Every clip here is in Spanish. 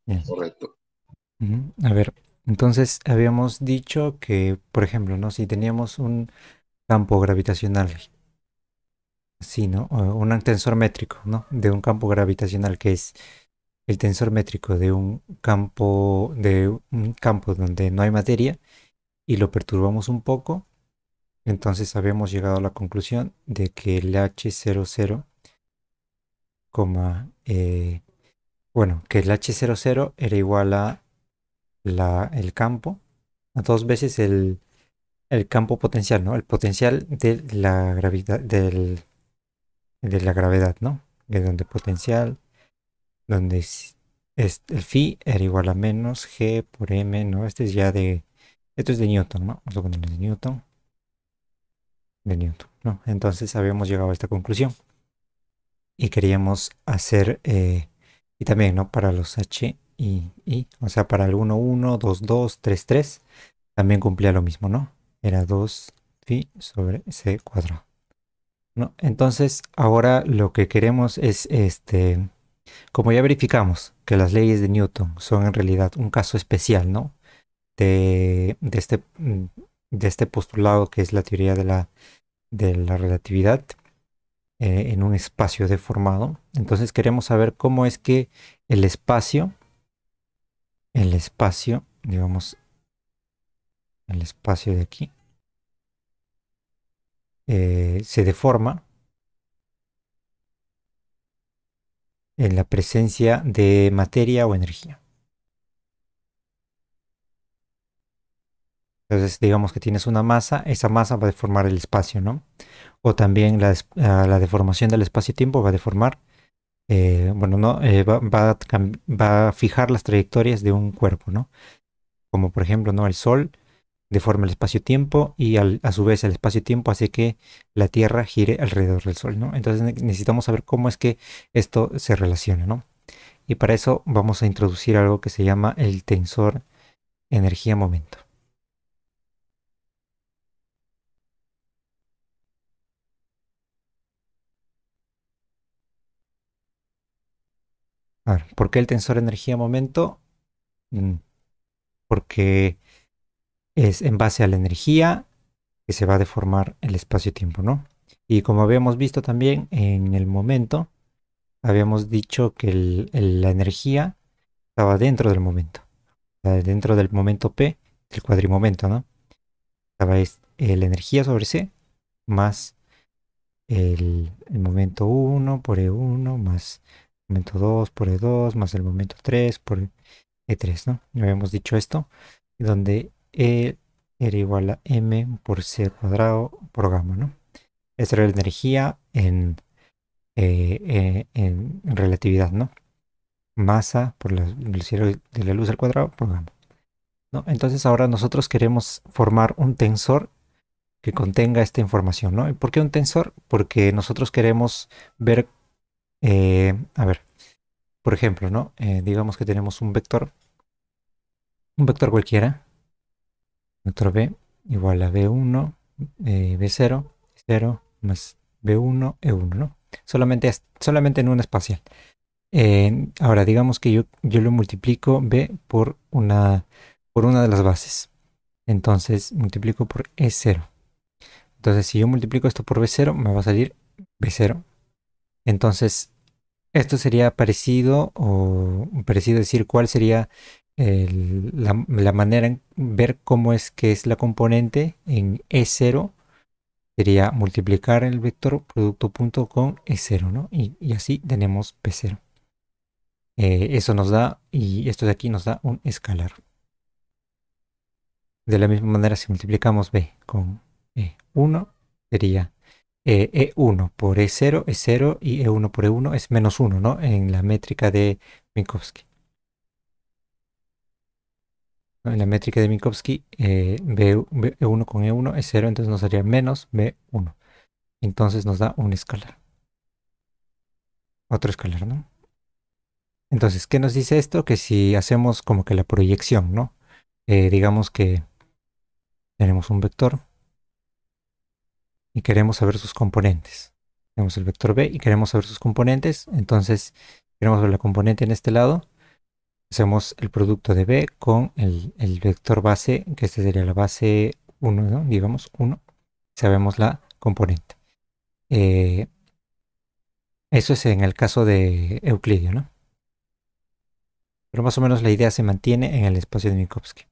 Bien. Correcto. A ver, entonces habíamos dicho que, por ejemplo, ¿no? Si teníamos un campo gravitacional, sí, ¿no? O un tensor métrico, ¿no? De un campo gravitacional que es el tensor métrico de un campo donde no hay materia y lo perturbamos un poco, entonces habíamos llegado a la conclusión de que el H00, bueno, que el H00 era igual a el campo, a dos veces el campo potencial, ¿no? El potencial de la gravedad, de la gravedad, ¿no? De donde potencial, donde el phi era igual a menos g por m, ¿no? Esto es de Newton, ¿no? Vamos a ponerle de Newton, ¿no? Entonces habíamos llegado a esta conclusión y queríamos hacer, y también, ¿no? Para los h y i, o sea, para el 1, 1, 2, 2, 3, 3, también cumplía lo mismo, ¿no? Era 2 phi sobre c cuadrado, ¿no? Entonces, ahora lo que queremos es, como ya verificamos que las leyes de Newton son en realidad un caso especial, ¿no? De este postulado que es la teoría de la relatividad en un espacio deformado. Entonces queremos saber cómo es que el espacio, digamos, el espacio de aquí, se deforma en la presencia de materia o energía. Entonces, digamos que tienes una masa, esa masa va a deformar el espacio, ¿no? O también la deformación del espacio-tiempo va a deformar, bueno, no, va a fijar las trayectorias de un cuerpo, ¿no? Como por ejemplo, ¿no? El Sol deforma el espacio-tiempo y a su vez el espacio-tiempo hace que la Tierra gire alrededor del Sol, ¿no? Entonces necesitamos saber cómo es que esto se relaciona, ¿no? Y para eso vamos a introducir algo que se llama el tensor energía-momento. A ver, ¿por qué el tensor energía-momento? Mm, Porque es en base a la energía que se va a deformar el espacio-tiempo, ¿no? Y como habíamos visto también en el momento, habíamos dicho que la energía estaba dentro del momento, o sea, dentro del momento P, del cuadrimomento, ¿no? Estaba la energía sobre C más el momento 1 por E1 más el momento 2 por E2 más el momento 3 por E3, ¿no? Ya habíamos dicho esto, donde E era igual a M por C cuadrado por gamma, ¿no? Esa era la energía en relatividad, ¿no? Masa por la velocidad de la luz al cuadrado por gamma, ¿no? Entonces ahora nosotros queremos formar un tensor que contenga esta información, ¿no? ¿Y por qué un tensor? Porque nosotros queremos ver, a ver, por ejemplo, ¿no? Digamos que tenemos un vector cualquiera, vector B igual a B1, B0, 0 más B1, E1, ¿no? Solamente en un espacial. Ahora, digamos que yo lo multiplico B por una de las bases. Entonces, multiplico por E0. Entonces, si yo multiplico esto por B0, me va a salir B0. Entonces, esto sería parecido o parecido decir cuál sería la manera en ver cómo es que es la componente en E0. Sería multiplicar el vector producto punto con E0, ¿no? Y así tenemos B0. Eso nos da, y esto de aquí nos da un escalar. De la misma manera, si multiplicamos B con E1, sería E1 por E0 es 0 y E1 por E1 es menos 1, ¿no? En la métrica de Minkowski, ¿no? En la métrica de Minkowski, E1 con E1 es 0, entonces nos daría menos B1. Entonces nos da un escalar, otro escalar, ¿no? Entonces, ¿qué nos dice esto? Que si hacemos como que la proyección, ¿no? Digamos que tenemos un vector y queremos saber sus componentes. Tenemos el vector B y queremos saber sus componentes. Entonces, queremos ver la componente en este lado. hacemos el producto de B con el vector base, que este sería la base 1, ¿no? Digamos 1. Sabemos la componente. Eso es en el caso de Euclidio, ¿no? Pero más o menos la idea se mantiene en el espacio de Minkowski.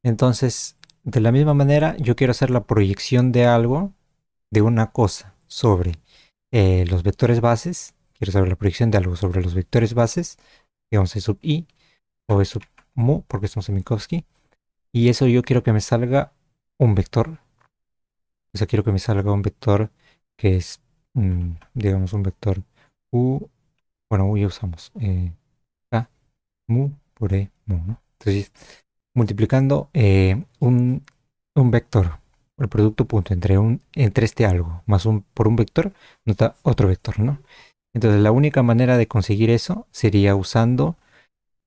Entonces, de la misma manera, yo quiero hacer la proyección de algo, de una cosa, sobre los vectores bases. Quiero saber la proyección de algo sobre los vectores bases, digamos E sub i o E sub mu, porque estamos en Minkowski. Y eso yo quiero que me salga un vector. O sea, quiero que me salga un vector que es, digamos, un vector u. Bueno, u ya usamos. K, mu por E, mu, ¿no? Entonces, multiplicando un vector, el producto punto entre este algo más por un vector, nos da otro vector, ¿no? Entonces, la única manera de conseguir eso sería usando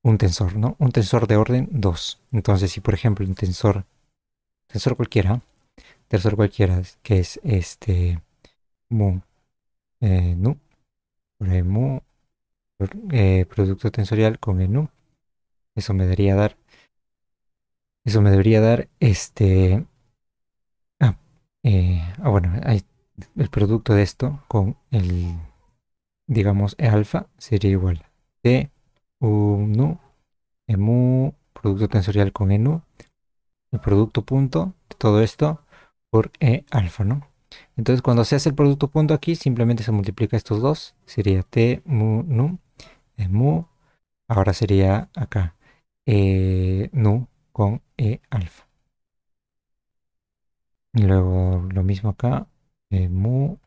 un tensor, ¿no? Un tensor de orden 2. Entonces, si por ejemplo un tensor cualquiera, que es este mu nu, por ahí mu, producto tensorial con el nu, eso me debería dar, este, bueno, el producto de esto con digamos, E alfa sería igual a T u nu, E mu, producto tensorial con E nu, el producto punto de todo esto por E alfa, ¿no? Entonces cuando se hace el producto punto aquí, simplemente se multiplica estos dos, sería T mu nu, E mu, ahora sería acá E nu con E alfa. Y luego lo mismo acá, E mu,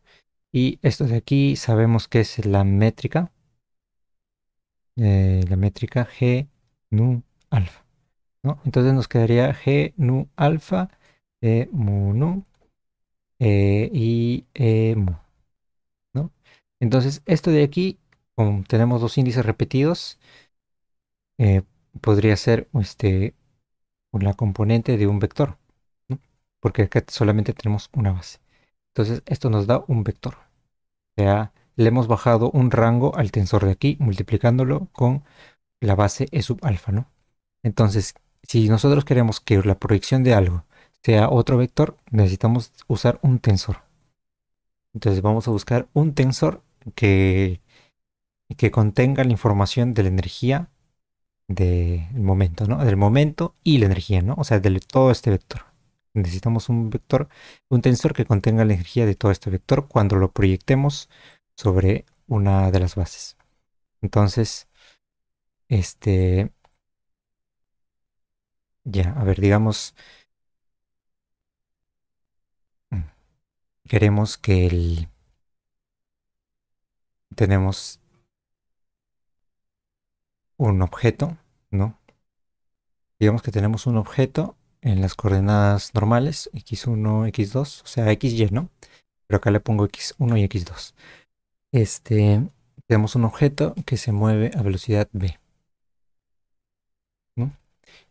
y esto de aquí sabemos que es la métrica G nu alfa, ¿no? Entonces nos quedaría G nu alfa, E mu nu y E mu, ¿no? Entonces esto de aquí, como tenemos dos índices repetidos, eh, podría ser la componente de un vector, ¿no? Porque acá solamente tenemos una base. Entonces esto nos da un vector. O sea, le hemos bajado un rango al tensor de aquí, multiplicándolo con la base E sub alfa, ¿no? Entonces, si nosotros queremos que la proyección de algo sea otro vector, necesitamos usar un tensor. Entonces vamos a buscar un tensor que contenga la información de la energía del momento, ¿no? Del momento y la energía, ¿no? O sea, de todo este vector. Necesitamos un vector, un tensor que contenga la energía de todo este vector cuando lo proyectemos sobre una de las bases. Entonces, ya, a ver, digamos, mm, queremos que tenemos un objeto, ¿no? Digamos que tenemos un objeto en las coordenadas normales, x1, x2, o sea, xy, ¿no? Pero acá le pongo x1 y x2. Tenemos un objeto que se mueve a velocidad v, ¿no?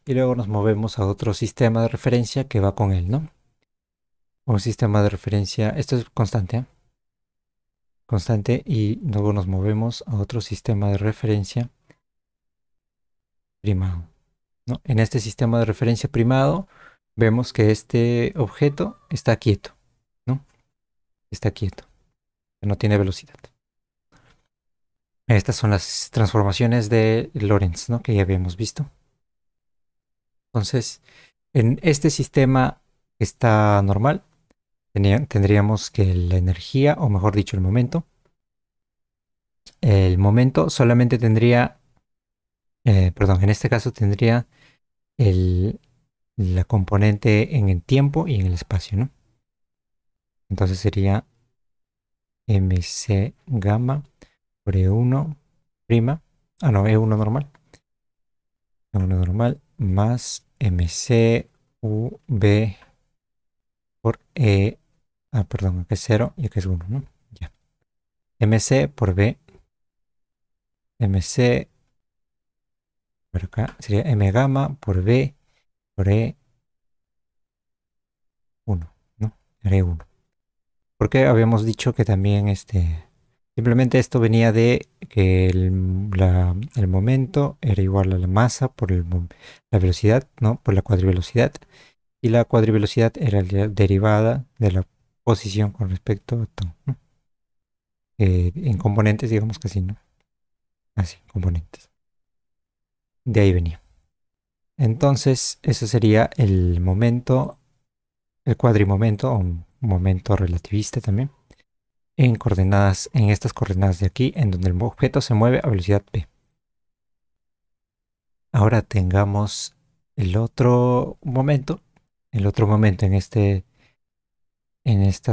Y luego nos movemos a otro sistema de referencia que va con él, ¿no? Un sistema de referencia, esto es constante, ¿eh? Constante, y luego nos movemos a otro sistema de referencia primado, ¿no? En este sistema de referencia primado vemos que este objeto está quieto, ¿no? Está quieto, no tiene velocidad. Estas son las transformaciones de Lorentz, ¿no? Que ya habíamos visto. Entonces, en este sistema que está normal, tendríamos que la energía, o mejor dicho, el momento solamente tendría, perdón, en este caso tendría la componente en el tiempo y en el espacio, ¿no? Entonces sería mc gamma por E1 prima, no, E1 normal, E1 normal más mc v por perdón, acá es 0 y acá es 1, ¿no? Ya. mc por v, mc por acá sería m gamma por v por E1, ¿no? E1. Porque habíamos dicho que también Simplemente esto venía de que el momento era igual a la masa por la velocidad, ¿no? Por la cuadrivelocidad. Y la cuadrivelocidad era la derivada de la posición con respecto a todo, ¿no? En componentes, digamos que así, ¿no? Así, componentes. De ahí venía. Entonces, eso sería el momento, el cuadrimomento, o un momento relativista también, en coordenadas, en estas coordenadas de aquí, en donde el objeto se mueve a velocidad p. Ahora tengamos el otro momento en estas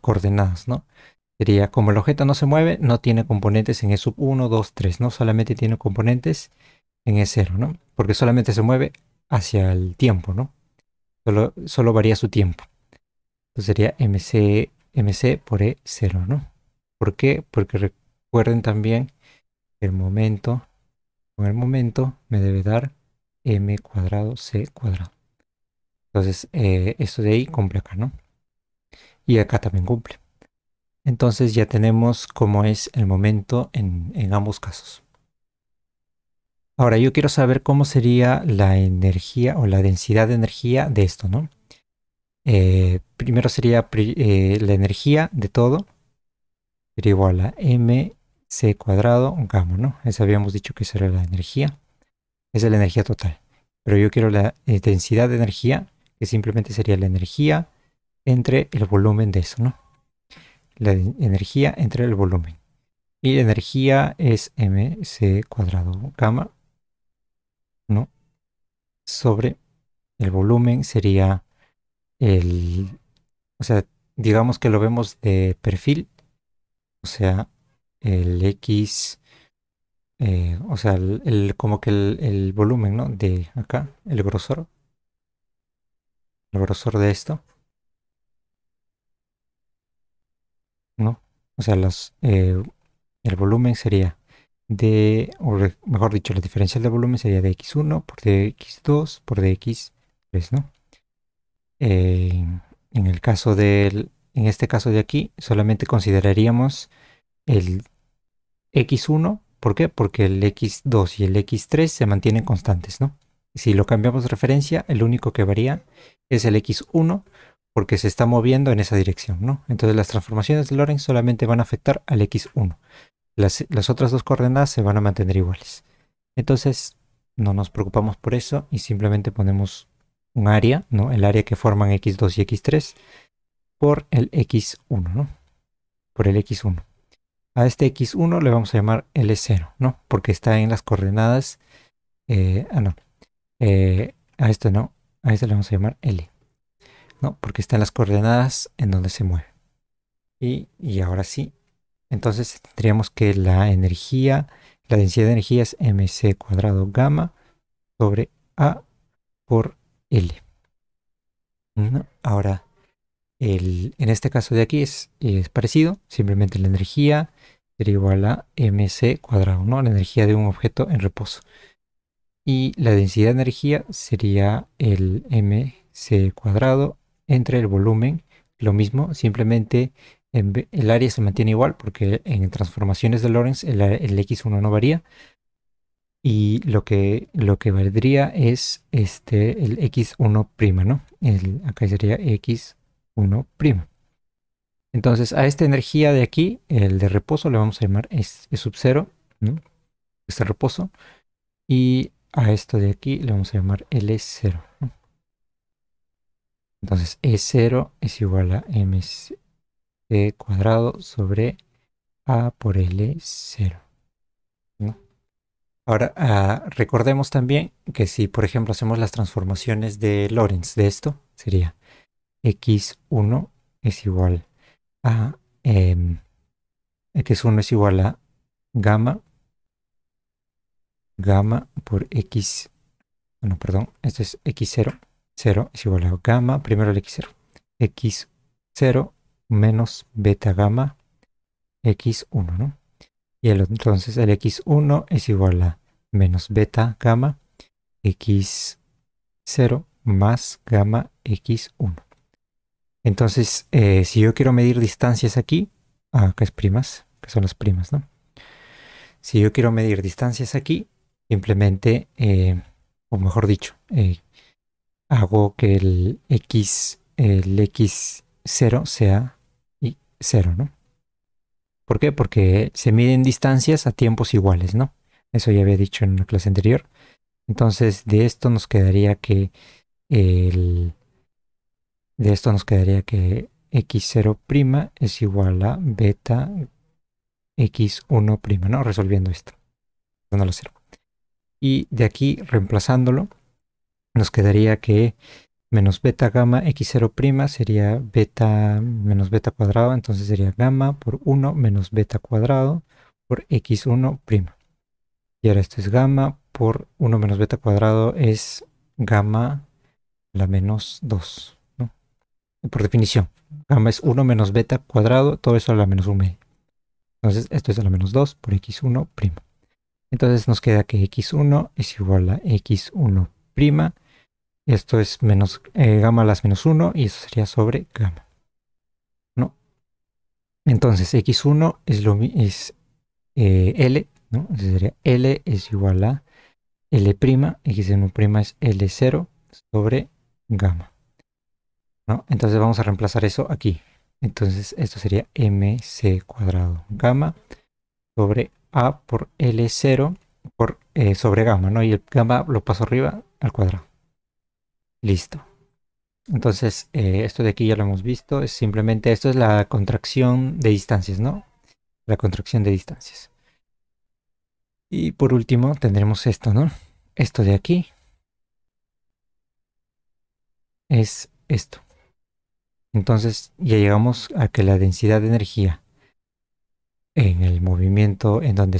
coordenadas, ¿no? Sería como el objeto no se mueve, no tiene componentes en E sub 1, 2, 3, ¿no? Solamente tiene componentes en E0, ¿no? Porque solamente se mueve hacia el tiempo, ¿no? Solo varía su tiempo. Entonces sería mc por E0, ¿no? ¿Por qué? Porque recuerden también que con el momento me debe dar m cuadrado c cuadrado. Entonces, esto de ahí cumple acá, ¿no? Y acá también cumple. Entonces ya tenemos cómo es el momento en ambos casos. Ahora yo quiero saber cómo sería la energía o la densidad de energía de esto, ¿no? Primero sería la energía de todo, sería igual a mc cuadrado gamma, ¿no? Eso habíamos dicho que esa era la energía. Esa es la energía total. Pero yo quiero la densidad de energía, que simplemente sería la energía entre el volumen de eso, ¿no? La energía entre el volumen. Y la energía es mc cuadrado gamma, ¿no? Sobre el volumen sería o sea, digamos que lo vemos de perfil, o sea, el X, o sea, como que el volumen, ¿no? De acá, el grosor de esto, ¿no? O sea, el volumen sería mejor dicho, la diferencial de volumen sería de x1 por dx2 por dx3, ¿no? Eh, en este caso de aquí, solamente consideraríamos el x1. ¿Por qué? Porque el x2 y el x3 se mantienen constantes, ¿no? Si lo cambiamos de referencia, el único que varía es el x1 porque se está moviendo en esa dirección, ¿no? Entonces las transformaciones de Lorentz solamente van a afectar al x1. Las otras dos coordenadas se van a mantener iguales. Entonces no nos preocupamos por eso y simplemente ponemos un área, ¿no? El área que forman x2 y x3 por el x1, ¿no? Por el x1. A este x1 le vamos a llamar L0, ¿no? Porque está en las coordenadas. No. A esto no. A este le vamos a llamar L, ¿no? Porque está en las coordenadas en donde se mueve. Y ahora sí. Entonces tendríamos que la densidad de energía es mc cuadrado gamma sobre A por L, ¿no? Ahora, en este caso de aquí es parecido. Simplemente la energía sería igual a mc cuadrado, ¿no? La energía de un objeto en reposo. Y la densidad de energía sería el mc cuadrado entre el volumen. Lo mismo, simplemente el área se mantiene igual porque en transformaciones de Lorentz el x1 no varía. Y lo que valdría es el x1', ¿no? Acá sería x1'. Entonces a esta energía de aquí, el de reposo, le vamos a llamar E sub 0, ¿no? Este reposo. Y a esto de aquí le vamos a llamar L0, ¿no? Entonces E0 es igual a mc cuadrado sobre A por L0, ¿no? Ahora, recordemos también que si, por ejemplo, hacemos las transformaciones de Lorentz de esto, sería x1 es igual a x1 es igual a gamma por x, no, perdón, esto es x0, 0 es igual a gamma, primero el x0, x0 menos beta gamma x1, ¿no? Y entonces el x1 es igual a menos beta gamma x0 más gamma x1. Entonces, si yo quiero medir distancias aquí, acá es primas, que son las primas, ¿no? Si yo quiero medir distancias aquí, simplemente, o mejor dicho, hago que el x0 sea 0, ¿no? ¿Por qué? Porque se miden distancias a tiempos iguales, ¿no? Eso ya había dicho en una clase anterior. Entonces, de esto nos quedaría que x0' es igual a beta x1', ¿no? Resolviendo esto, dándolo 0. Y de aquí, reemplazándolo, nos quedaría que menos beta gamma x0' sería beta menos beta cuadrado, entonces sería gamma por 1 menos beta cuadrado por x1'. Y ahora esto es gamma por 1 menos beta cuadrado es gamma a la menos 2, ¿no? Por definición, gamma es 1 menos beta cuadrado, todo eso a la menos 1 medio. Entonces esto es a la menos 2 por x1'. Entonces nos queda que x1 es igual a x1'. Esto es menos gamma a las menos 1 y eso sería sobre gamma, ¿no? Entonces x1 es L, ¿no? Entonces sería L es igual a L', x1' es L0 sobre gamma, ¿no? Entonces vamos a reemplazar eso aquí. Entonces esto sería mc cuadrado gamma sobre A por L0 por, sobre gamma, ¿no? Y el gamma lo paso arriba al cuadrado. Listo. Entonces, esto de aquí ya lo hemos visto. Es simplemente, esto es la contracción de distancias, ¿no? La contracción de distancias. Y por último tendremos esto, ¿no? Esto de aquí es esto. Entonces ya llegamos a que la densidad de energía en el movimiento en donde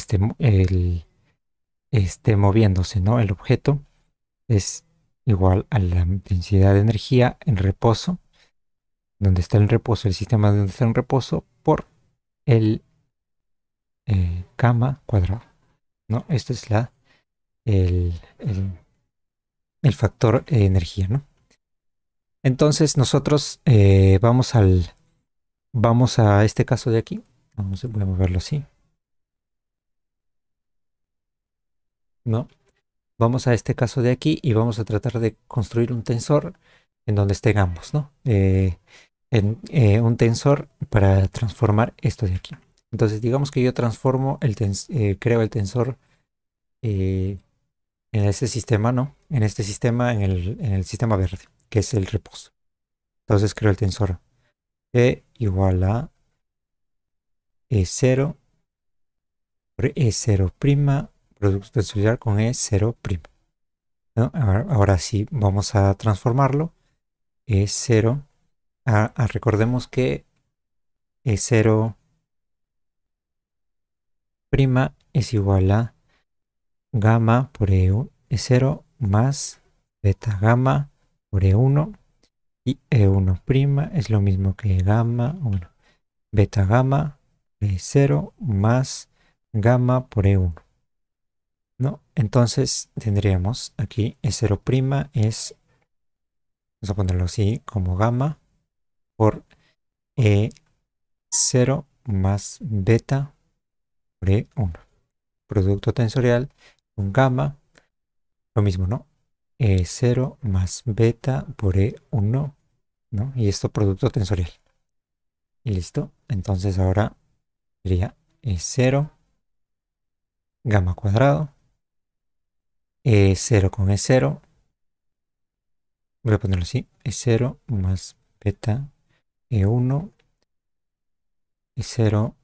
esté moviéndose, ¿no? El objeto es igual a la densidad de energía en reposo, donde está en reposo, el sistema donde está en reposo, por el gamma cuadrado, ¿no? Esto es el, el- el factor energía, ¿no? Entonces nosotros vamos a este caso de aquí. Voy a moverlo así, ¿no? Vamos a este caso de aquí y vamos a tratar de construir un tensor en donde estén ambos, ¿no? Un tensor para transformar esto de aquí. Entonces, digamos que yo creo el tensor en este sistema, ¿no? En este sistema, en el sistema verde, que es el reposo. Entonces creo el tensor E igual a E0 por E0', producto tensorial con E0', ¿no? Ahora sí, vamos a transformarlo. E0, recordemos que E0' es igual a gamma por E0 más beta gamma por E1 y E1' es lo mismo que gamma, bueno, beta gamma por E0 más gamma por E1, ¿no? Entonces tendríamos aquí E0' vamos a ponerlo así como gamma por E0 más beta por E1. Producto tensorial con gamma, lo mismo, ¿no? E0 más beta por E1, ¿no? Y esto producto tensorial. Y listo. Entonces ahora sería E0 gamma cuadrado, E0 con E0. Voy a ponerlo así. E0 más beta E1, E0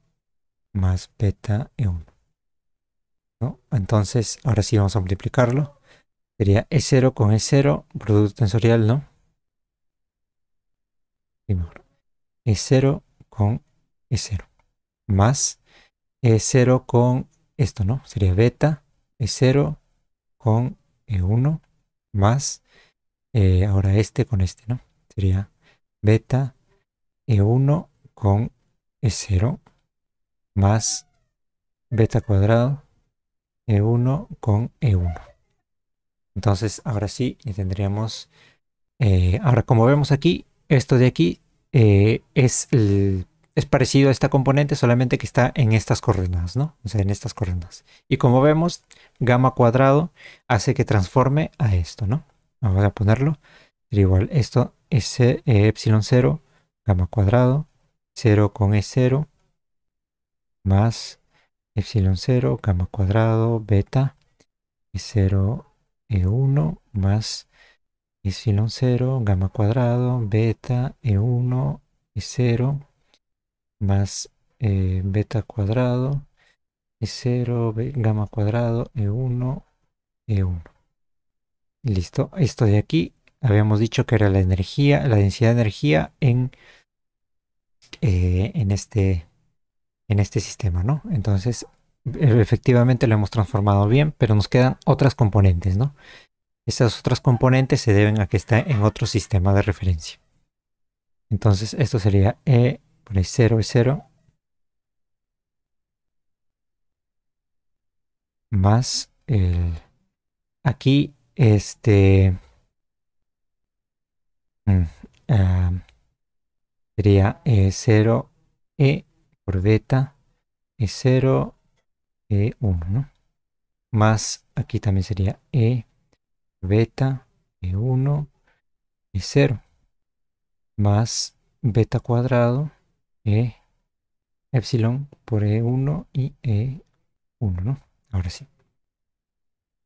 más beta E1, ¿no? Entonces ahora sí vamos a multiplicarlo. Sería E0 con E0, producto tensorial, ¿no? Y mejor. E0 con E0 más E0 con esto, ¿no? Sería beta E0 con E1 más ahora este con este, ¿no? Sería beta E1 con E0 más beta cuadrado E1 con E1. Entonces ahora sí ya tendríamos, ahora como vemos aquí, esto de aquí es es parecido a esta componente, solamente que está en estas coordenadas, ¿no? O sea, en estas coordenadas. Y como vemos, gamma cuadrado hace que transforme a esto, ¿no? Vamos a ponerlo. Sería igual, esto es epsilon 0, gamma cuadrado, 0 con E0, más epsilon 0, gamma cuadrado, beta, E0, E1, más epsilon 0, gamma cuadrado, beta, E1, E0, más beta cuadrado, E0, gamma cuadrado, E1, E1. Listo. Esto de aquí habíamos dicho que era la energía, la densidad de energía en este sistema, ¿no? Entonces, efectivamente lo hemos transformado bien, pero nos quedan otras componentes, ¿no? Estas otras componentes se deben a que está en otro sistema de referencia. Entonces, esto sería E por E0, E0, más aquí, mm, ah, sería E0, E por beta, E0, E1, ¿no? Más aquí también sería E beta, E1, E0, más beta cuadrado, E epsilon por E1 y E1, ¿no? Ahora sí.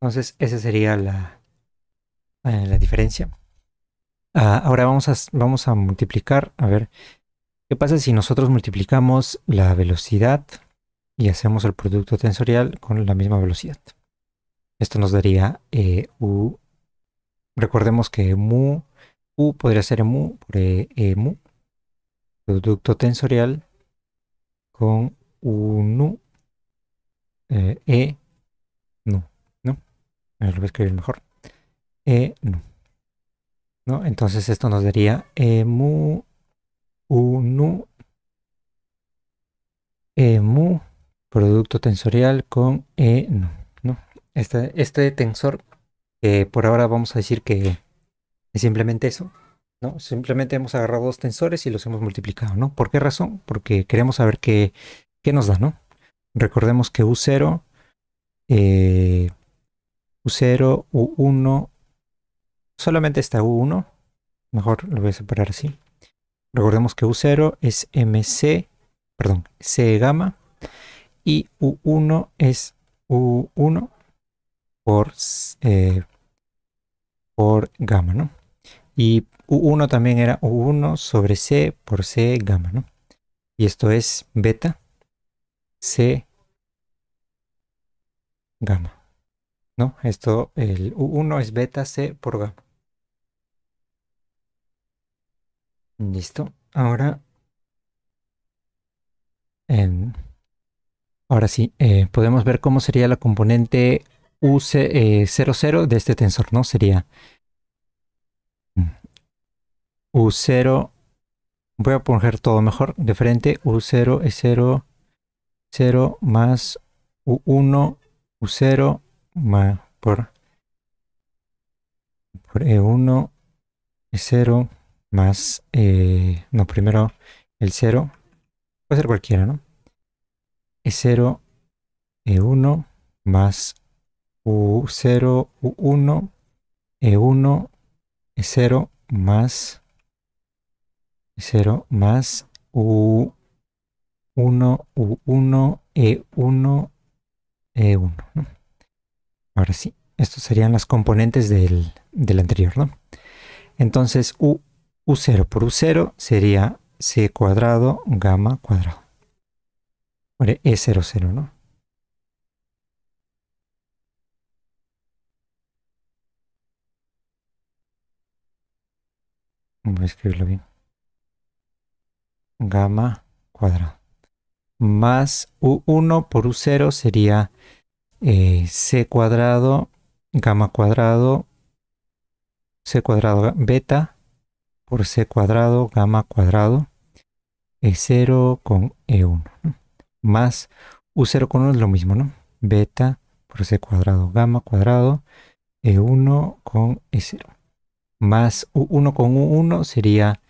Entonces, esa sería la diferencia. Ahora vamos a multiplicar. A ver, ¿qué pasa si nosotros multiplicamos la velocidad y hacemos el producto tensorial con la misma velocidad? Esto nos daría U. Recordemos que U podría ser mu por mu, producto tensorial con U nu, nu, ¿no? A ver, lo voy a escribir mejor. Nu, ¿no? Entonces esto nos daría mu, U nu, mu, producto tensorial con nu, ¿no? Este tensor, por ahora vamos a decir que es simplemente eso, ¿no? Simplemente hemos agarrado dos tensores y los hemos multiplicado, ¿no? ¿Por qué razón? Porque queremos saber qué nos da, ¿no? Recordemos que U0, U0, U1, solamente está U1, mejor lo voy a separar así. Recordemos que U0 es MC, perdón, C gamma, y U1 es U1 por gamma, ¿no? Y U1 también era U1 sobre C por C gamma, ¿no? Y esto es beta C gamma, ¿no? Esto, el U1 es beta C por gamma. Listo. Ahora sí, podemos ver cómo sería la componente U00 de este tensor, ¿no? Sería U0, voy a poner todo mejor de frente, U0 es 0, 0 más U1, U0 más por E1 es 0 más, no, primero el 0, puede ser cualquiera, ¿no? Es 0, E1 más U0, U1, E1 es 0 más 0 más U1, U1, E1, E1, ¿no? Ahora sí, estos serían las componentes del anterior, ¿no? Entonces U0 por U0 sería C cuadrado gamma cuadrado. Ahora E00, ¿no? Voy a escribirlo bien. Gamma cuadrado. Más U1 por U0 sería C cuadrado gamma cuadrado, C cuadrado beta por C cuadrado gamma cuadrado, E0 con E1, ¿no? Más U0 con 1 es lo mismo, ¿no? Beta por C cuadrado gamma cuadrado, E1 con E0. Más U1 con U1 sería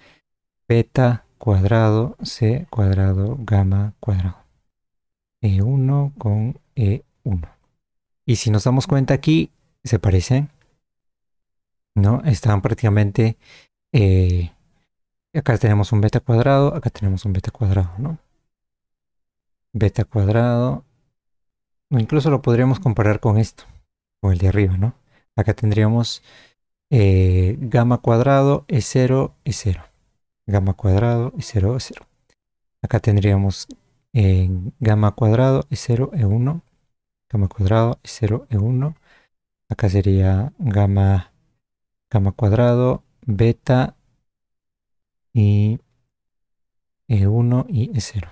beta cuadrado, C cuadrado, gamma cuadrado. E1 con E1. Y si nos damos cuenta aquí, se parecen, ¿no? Están prácticamente... acá tenemos un beta cuadrado, acá tenemos un beta cuadrado, ¿no? Beta cuadrado. O incluso lo podríamos comparar con esto, con el de arriba, ¿no? Acá tendríamos gamma cuadrado es 0, es 0. Gamma cuadrado es 0, es 0. Acá tendríamos gamma cuadrado es 0, E1. Gamma cuadrado es 0, E1. Acá sería gamma cuadrado, beta y E1 y E0.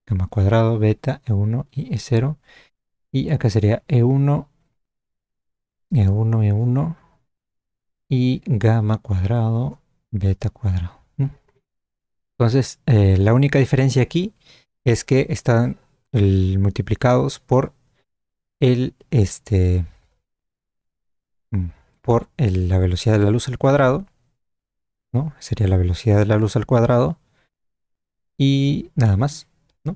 Gamma cuadrado, beta, E1 y E0. Y acá sería E1, E1, E1 y gamma cuadrado, beta cuadrado. Entonces, la única diferencia aquí es que están multiplicados por el, la velocidad de la luz al cuadrado, ¿no? Sería la velocidad de la luz al cuadrado y nada más, ¿no?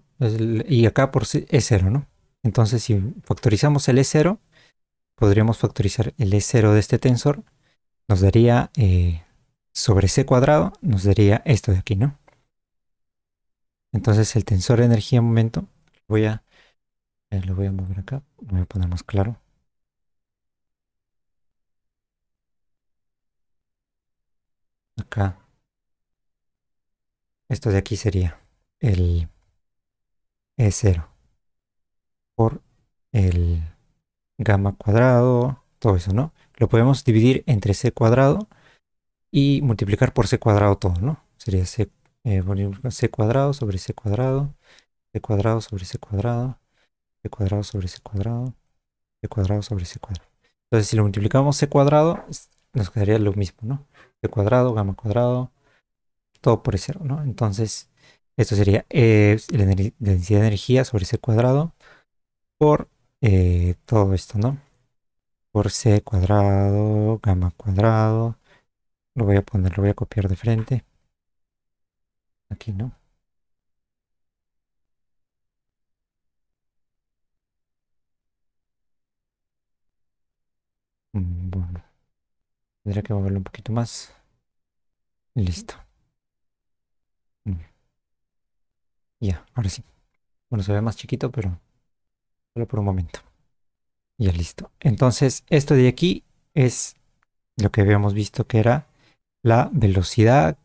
Y acá por es 0, ¿no? Entonces, si factorizamos el E0, podríamos factorizar el E0 de este tensor, nos daría sobre C cuadrado, nos daría esto de aquí, ¿no? Entonces el tensor de energía-momento, lo voy a mover acá, lo voy a poner más claro. Acá, esto de aquí sería el E0 por el gamma cuadrado, todo eso, ¿no? Lo podemos dividir entre C cuadrado y multiplicar por C cuadrado todo, ¿no? Sería C cuadrado sobre C cuadrado, C cuadrado sobre C cuadrado, C cuadrado sobre C cuadrado, C cuadrado sobre C cuadrado. Entonces, si lo multiplicamos C cuadrado, nos quedaría lo mismo, ¿no? C cuadrado, gamma cuadrado, todo por cero, ¿no? Entonces, esto sería la densidad de energía sobre C cuadrado por todo esto, ¿no? Por C cuadrado, gamma cuadrado. Lo voy a poner, lo voy a copiar de frente. Aquí, ¿no? Bueno, tendría que moverlo un poquito más. Listo. Mm, Ya, ahora sí. Bueno, se ve más chiquito, pero solo por un momento. Ya listo. Entonces, esto de aquí es lo que habíamos visto que era la velocidad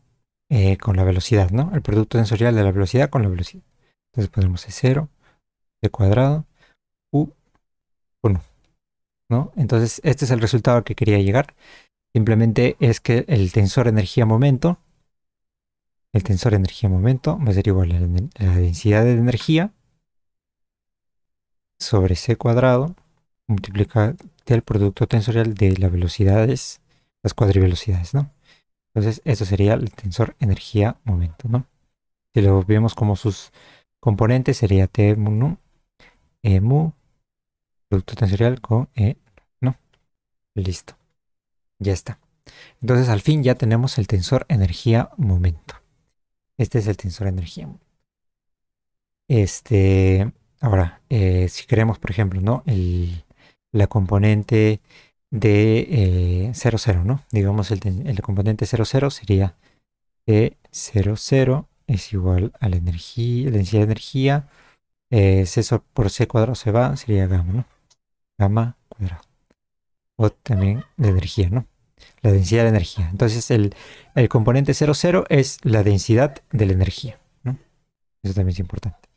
con la velocidad, ¿no? El producto tensorial de la velocidad con la velocidad. Entonces ponemos E0, de cuadrado, U1, ¿no? Entonces, este es el resultado al que quería llegar. Simplemente es que el tensor energía-momento va a ser igual a la densidad de energía sobre C cuadrado multiplicado del producto tensorial de las velocidades, las cuadrivelocidades, ¿no? Entonces, eso sería el tensor energía-momento, ¿no? Si lo vemos como sus componentes, sería T mu, E mu, producto tensorial con E, ¿no? Listo, ya está. Entonces, al fin ya tenemos el tensor energía-momento. Este es el tensor energía. Ahora, si queremos, por ejemplo, ¿no? La componente de 0, 0, ¿no? Digamos, el componente 0, 0 sería E 0, 0 es igual a la energía, la densidad de energía. C por C cuadrado se va, sería gamma, ¿no? Gamma cuadrado. O también de energía, ¿no? La densidad de energía. Entonces, el componente 0, 0 es la densidad de la energía, ¿no? Eso también es importante.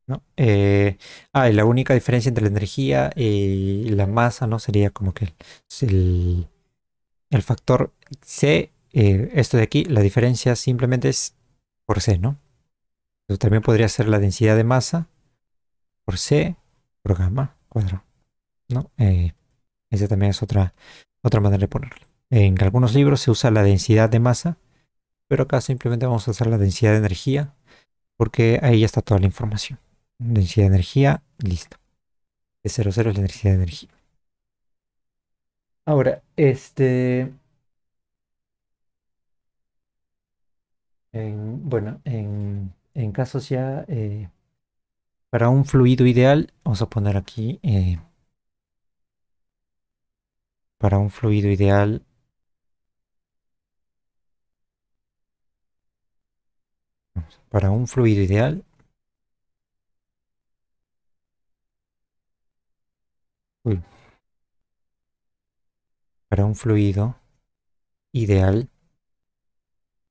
¿No? Y la única diferencia entre la energía y la masa, ¿no? Sería como que el, el factor C, esto de aquí, la diferencia simplemente es por C, ¿no? Entonces también podría ser la densidad de masa por C por gamma cuadrado, ¿no? Esa también es otra manera de ponerlo. En algunos libros se usa la densidad de masa, pero acá simplemente vamos a usar la densidad de energía porque ahí ya está toda la información. Densidad de energía, listo. De 0, 0 es la densidad de energía. Ahora, Bueno, en casos ya, para un fluido ideal, vamos a poner aquí, para un fluido ideal, para un fluido ideal, uy, para un fluido ideal,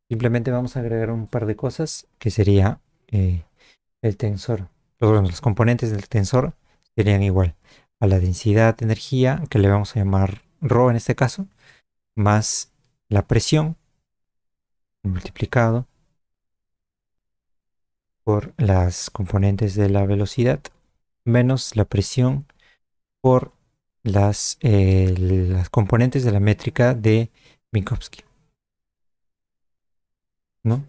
simplemente vamos a agregar un par de cosas que sería el tensor. Bueno, los componentes del tensor serían igual a la densidad de energía, que le vamos a llamar ρ en este caso, más la presión multiplicado por las componentes de la velocidad menos la presión por las componentes de la métrica de Minkowski, ¿no?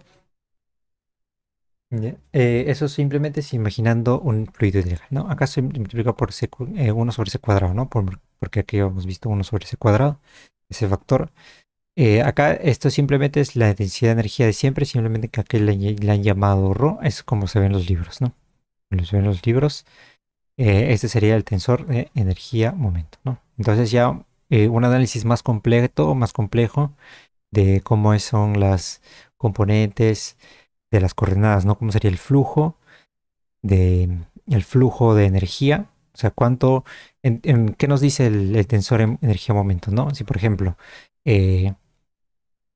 Ya. Eso simplemente es imaginando un fluido ideal, ¿no? Acá se multiplica por 1 sobre c cuadrado, ¿no? Porque aquí hemos visto 1 sobre c cuadrado, ese factor. Acá esto simplemente es la densidad de energía de siempre, simplemente que aquí le han llamado ρ, es como se ve en los libros, ¿no? Como se ven en los libros, este sería el tensor de energía-momento, ¿no? Entonces ya un análisis más completo, más complejo de cómo son las componentes de las coordenadas, ¿no? Cómo sería el flujo de energía, o sea, ¿qué nos dice el tensor en energía-momento, ¿no? Si por ejemplo eh,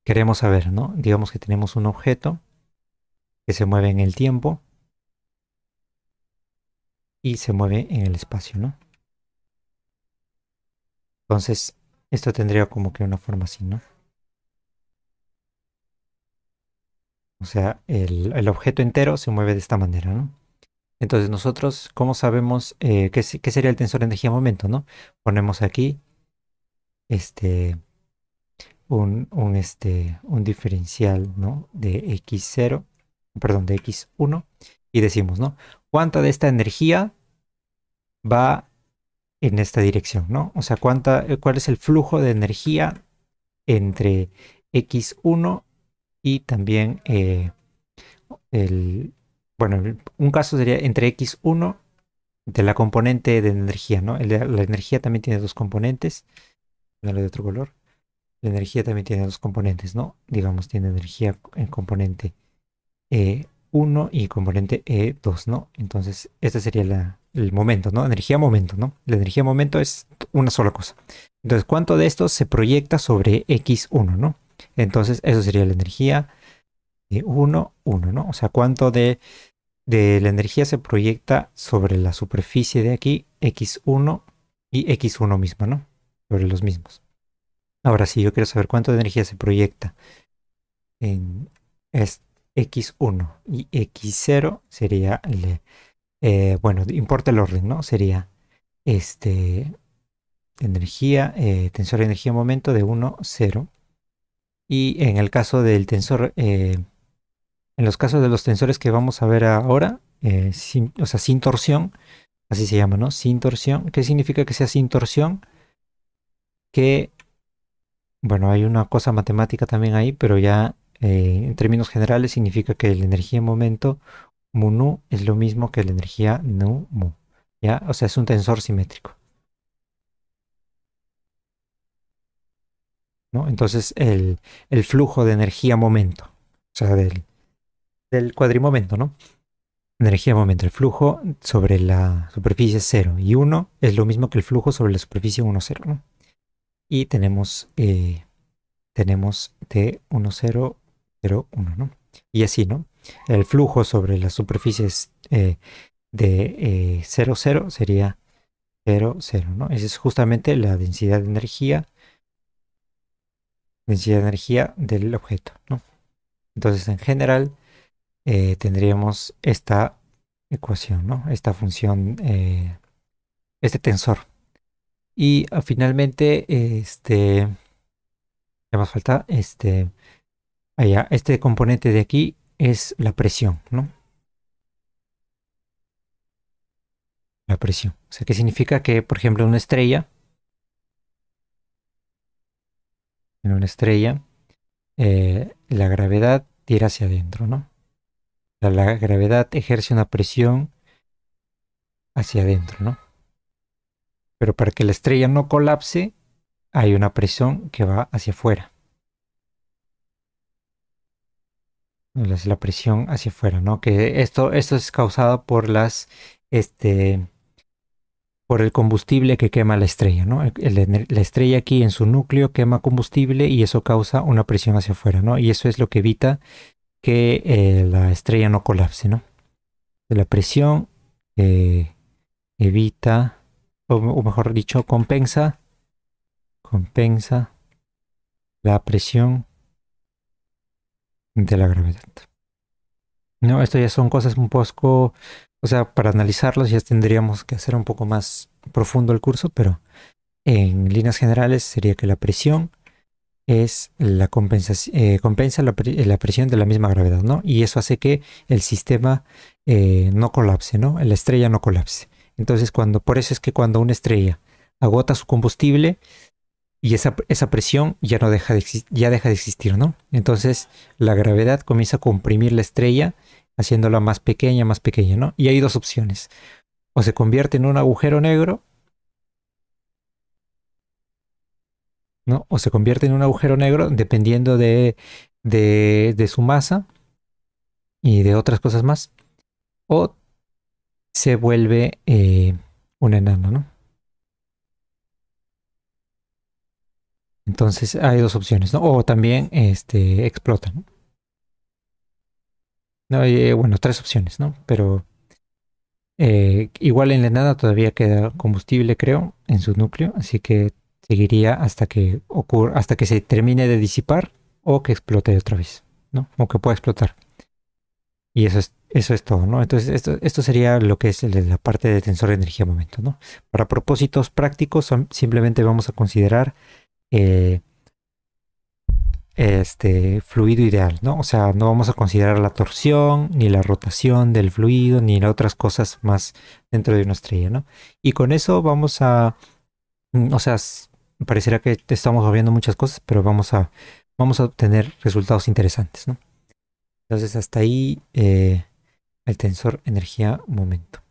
queremos saber, ¿no? Digamos que tenemos un objeto que se mueve en el tiempo y se mueve en el espacio, ¿no? Entonces, esto tendría como que una forma así, ¿no? O sea, el objeto entero se mueve de esta manera, ¿no? Entonces nosotros, ¿cómo sabemos qué sería el tensor de energía-momento, ¿no? Ponemos aquí este, un diferencial, ¿no? De x0, perdón, de x1 y decimos, ¿no? ¿Cuánta de esta energía va en esta dirección, ¿no? O sea, ¿cuál es el flujo de energía entre x1 y también el, bueno, un caso sería entre x1 de la componente de energía, ¿no? La energía también tiene dos componentes, ponerlo de otro color. La energía también tiene dos componentes, ¿no? Digamos, tiene energía en componente 1 y componente E2, ¿no? Entonces, este sería el momento, ¿no? Energía-momento, ¿no? La energía-momento es una sola cosa. Entonces, ¿cuánto de esto se proyecta sobre X1, ¿no? Entonces, eso sería la energía 1, 1, ¿no? O sea, ¿cuánto de la energía se proyecta sobre la superficie de aquí, X1 y X1 misma, ¿no? Sobre los mismos. Ahora sí, yo quiero saber cuánto de energía se proyecta en X1 y X0 sería, bueno, importa el orden, ¿no? Sería energía, tensor de energía momento de 1, 0. Y en el caso del tensor, en los casos de los tensores que vamos a ver ahora, o sea, sin torsión, así se llama, ¿no? Sin torsión. ¿Qué significa que sea sin torsión? Que, bueno, hay una cosa matemática también ahí, pero ya en términos generales significa que la energía en momento mu nu es lo mismo que la energía nu mu. ¿Ya? O sea, es un tensor simétrico, ¿no? Entonces, el flujo de energía momento, o sea, del cuadrimomento, ¿no? Energía momento, el flujo sobre la superficie 0 y 1 es lo mismo que el flujo sobre la superficie 1, 0, ¿no? Y tenemos T1, 0, 0, 1, ¿no? Y así, ¿no? El flujo sobre las superficies de 0, 0 sería 0, 0, ¿no? Esa es justamente la densidad de energía del objeto, ¿no? Entonces, en general, tendríamos esta ecuación, ¿no? Esta función, este tensor. Y finalmente, ¿qué más falta? Este componente de aquí es la presión, ¿no? La presión. O sea, ¿qué significa? Que, por ejemplo, en una estrella, la gravedad tira hacia adentro, ¿no? O sea, la gravedad ejerce una presión hacia adentro, ¿no? Pero para que la estrella no colapse, hay una presión que va hacia afuera. Es la presión hacia afuera, ¿no? Que esto es causado por por el combustible que quema la estrella, ¿no? La estrella aquí en su núcleo quema combustible y eso causa una presión hacia afuera, ¿no? Y eso es lo que evita que la estrella no colapse, ¿no? La presión eh, evita, o mejor dicho, compensa la presión de la gravedad. No, esto ya son cosas un poco, o sea, para analizarlos ya tendríamos que hacer un poco más profundo el curso, pero en líneas generales sería que la presión es la compensación, compensa la presión de la misma gravedad, ¿no? Y eso hace que el sistema no colapse, ¿no? La estrella no colapse. Entonces, por eso es que cuando una estrella agota su combustible y esa presión ya no deja ya deja de existir, ¿no? Entonces, la gravedad comienza a comprimir la estrella, haciéndola más pequeña, ¿no? Y hay dos opciones. O se convierte en un agujero negro, ¿no? O se convierte en un agujero negro dependiendo de su masa y de otras cosas más. O se vuelve un enano, ¿no? Entonces hay dos opciones, ¿no? O también explota, ¿no? No, bueno, tres opciones, ¿no? Pero igual en la enana todavía queda combustible, creo, en su núcleo, así que seguiría hasta que se termine de disipar o que explote otra vez, ¿no? O que pueda explotar. Y eso es todo, ¿no? Entonces, esto sería lo que es la parte de tensor de energía momento, ¿no? Para propósitos prácticos, simplemente vamos a considerar eh, fluido ideal, ¿no? O sea, no vamos a considerar la torsión, ni la rotación del fluido, ni las otras cosas más dentro de una estrella, ¿no? Y con eso o sea, parecerá que estamos viendo muchas cosas, pero vamos a obtener resultados interesantes, ¿no? Entonces, hasta ahí el tensor energía-momento.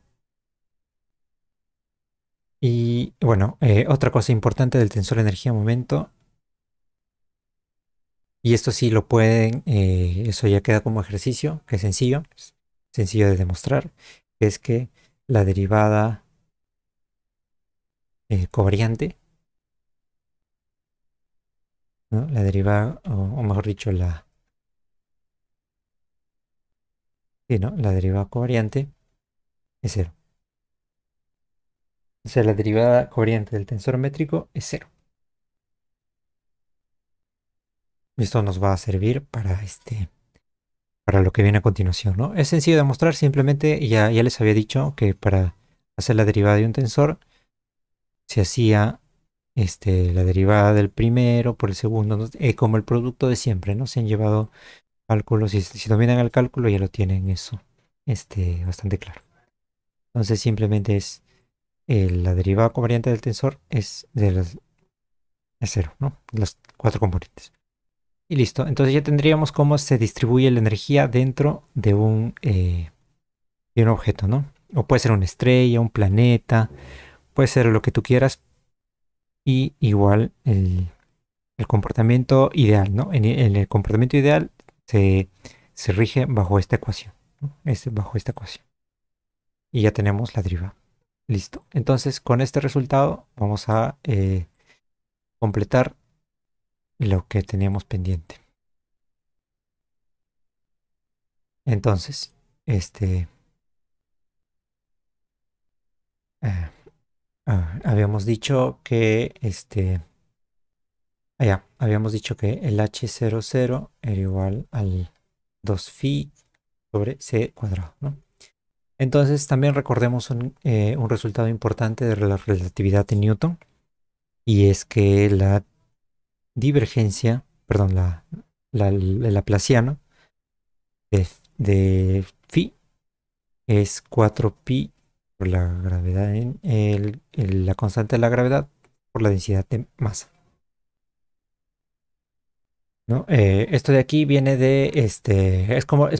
Y bueno, otra cosa importante del tensor energía-momento, y esto sí lo pueden, eso ya queda como ejercicio, que es sencillo de demostrar, es que la derivada covariante, ¿no? La derivada, o mejor dicho, sí, ¿no? La derivada covariante es cero. O sea, la derivada covariante del tensor métrico es cero. Esto nos va a servir para lo que viene a continuación, ¿no? Es sencillo de demostrar, simplemente ya les había dicho que para hacer la derivada de un tensor se hacía la derivada del primero por el segundo, ¿no? Como el producto de siempre, ¿no? Se han llevado cálculos y si dominan el cálculo ya lo tienen eso bastante claro. Entonces simplemente es la derivada covariante del tensor es cero, ¿no? Las cuatro componentes. Y listo. Entonces ya tendríamos cómo se distribuye la energía dentro de un objeto, ¿no? O puede ser una estrella, un planeta, puede ser lo que tú quieras. Y igual el comportamiento ideal, ¿no? En el comportamiento ideal se rige bajo esta ecuación, ¿no? Bajo esta ecuación. Y ya tenemos la derivada. Listo. Entonces, con este resultado vamos a completar lo que teníamos pendiente. Entonces, eh, habíamos dicho que habíamos dicho que el H00 era igual al 2 phi sobre c cuadrado, ¿no? Entonces también recordemos un resultado importante de la relatividad de Newton, y es que la divergencia, perdón, el laplaciano de phi es 4pi por la gravedad la constante de la gravedad por la densidad de masa. ¿no? Esto de aquí viene de, es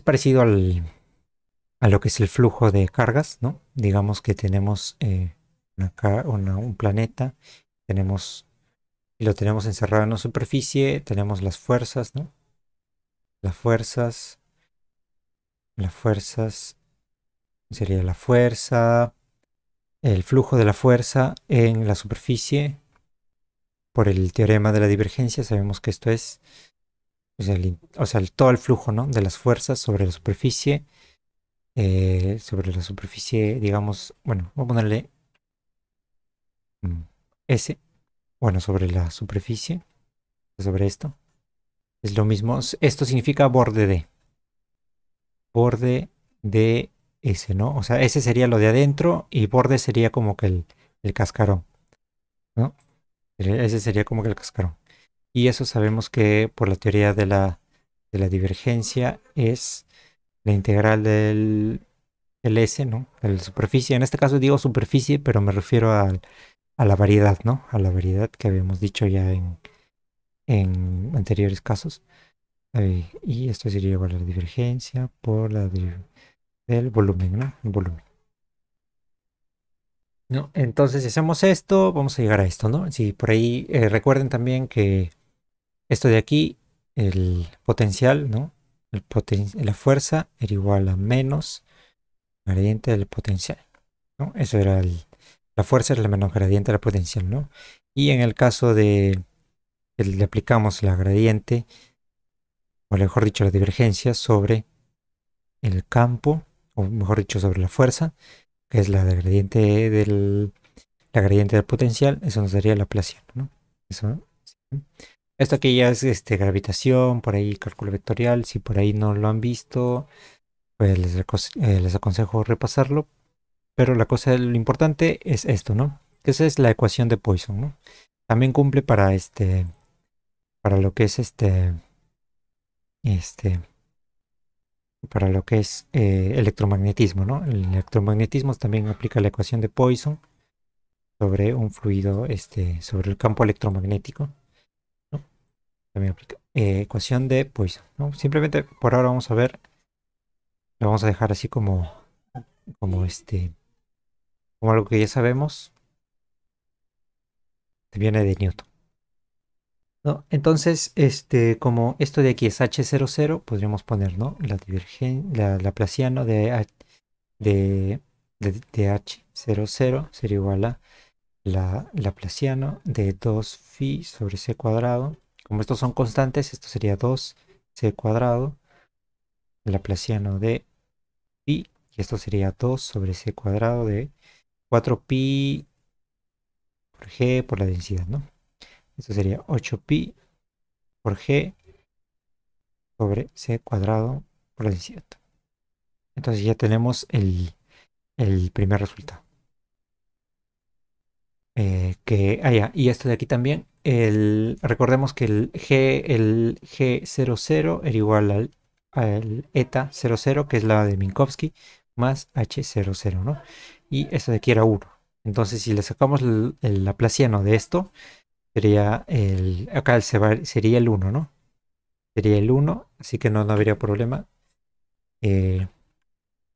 parecido a lo que es el flujo de cargas, ¿no? Digamos que tenemos un planeta, tenemos, y lo tenemos encerrado en una superficie, tenemos las fuerzas, ¿no? Las fuerzas, las fuerzas, sería la fuerza, el flujo de la fuerza en la superficie. Por el teorema de la divergencia sabemos que esto es, todo el flujo, ¿no? De las fuerzas sobre la superficie, digamos, bueno, voy a ponerle mm, S, bueno, sobre la superficie, sobre esto. Es lo mismo, esto significa borde de S, ¿no? O sea, ese sería lo de adentro y borde sería como que el cascarón, ¿no? Ese sería como que el cascarón. Y eso sabemos que por la teoría de la divergencia es la integral del S, ¿no? De la superficie. En este caso digo superficie, pero me refiero a la variedad, ¿no? A la variedad que habíamos dicho ya en anteriores casos. Y esto sería igual a la divergencia por del volumen, ¿no? El volumen. ¿No? Entonces, si hacemos esto, vamos a llegar a esto, ¿no? Si por ahí recuerden también que esto de aquí, el potencial, ¿no? La fuerza era igual a menos gradiente del potencial, ¿no? Eso era la fuerza era el menos gradiente del potencial, ¿no? Y en el caso de que le aplicamos la gradiente, o mejor dicho, la divergencia sobre el campo, o mejor dicho, sobre la fuerza, que es la gradiente del potencial, eso nos daría Laplaciano, ¿no? Eso, sí. Esto aquí ya es gravitación, por ahí cálculo vectorial. Si por ahí no lo han visto, pues les aconsejo repasarlo. Pero la cosa, lo importante es esto, ¿no? Que esa es la ecuación de Poisson, ¿no? También cumple para lo que es este, para lo que es electromagnetismo, ¿no? El electromagnetismo también aplica la ecuación de Poisson sobre un fluido, sobre el campo electromagnético, ¿no? También aplica ecuación de Poisson, ¿no? Simplemente por ahora vamos a ver, lo vamos a dejar así como como algo que ya sabemos, que viene de Newton, ¿no? Entonces, como esto de aquí es H00, podríamos poner, ¿no? La Laplaciano de, de H00 sería igual a la Laplaciano de 2 phi sobre c cuadrado. Como estos son constantes, esto sería 2c cuadrado, Laplaciano de pi, y esto sería 2 sobre c cuadrado de 4 pi por g por la densidad, ¿no? Esto sería 8 pi por g sobre c cuadrado por la densidad. Entonces ya tenemos el primer resultado. Y esto de aquí también, recordemos que el G00 era igual al eta 00, que es la de Minkowski, más H00, ¿no? Y esto de aquí era 1. Entonces, si le sacamos el laplaciano de esto, sería sería el 1, ¿no? Sería el 1, así que no habría problema. Eh,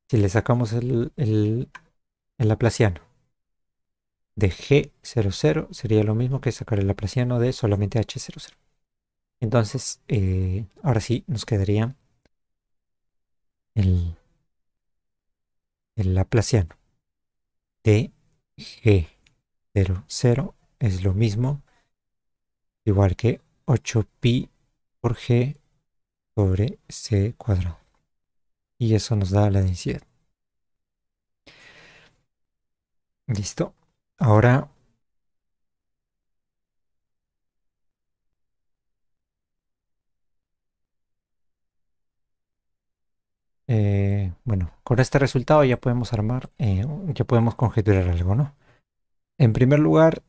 si le sacamos el laplaciano de G00 sería lo mismo que sacar el laplaciano de solamente H00. Entonces, ahora sí nos quedaría el, el laplaciano de G00 es lo mismo, igual que 8pi por G sobre C cuadrado. Y eso nos da la densidad. Listo. Ahora, bueno, con este resultado ya podemos ya podemos conjeturar algo, ¿no? En primer lugar,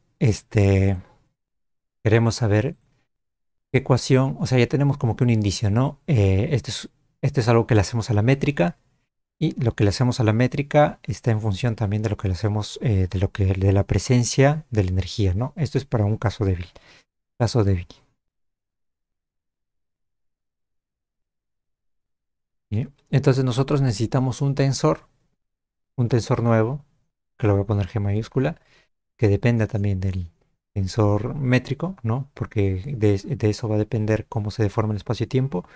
queremos saber qué ecuación, o sea, ya tenemos como que un indicio, ¿no? Esto es algo que le hacemos a la métrica, y lo que le hacemos a la métrica está en función también de lo que le hacemos, de la presencia de la energía, ¿no? Esto es para un caso débil. Caso débil. Bien. Entonces nosotros necesitamos un tensor nuevo, que lo voy a poner G mayúscula, que dependa también del tensor métrico, ¿no? Porque de eso va a depender cómo se deforma el espacio-tiempo.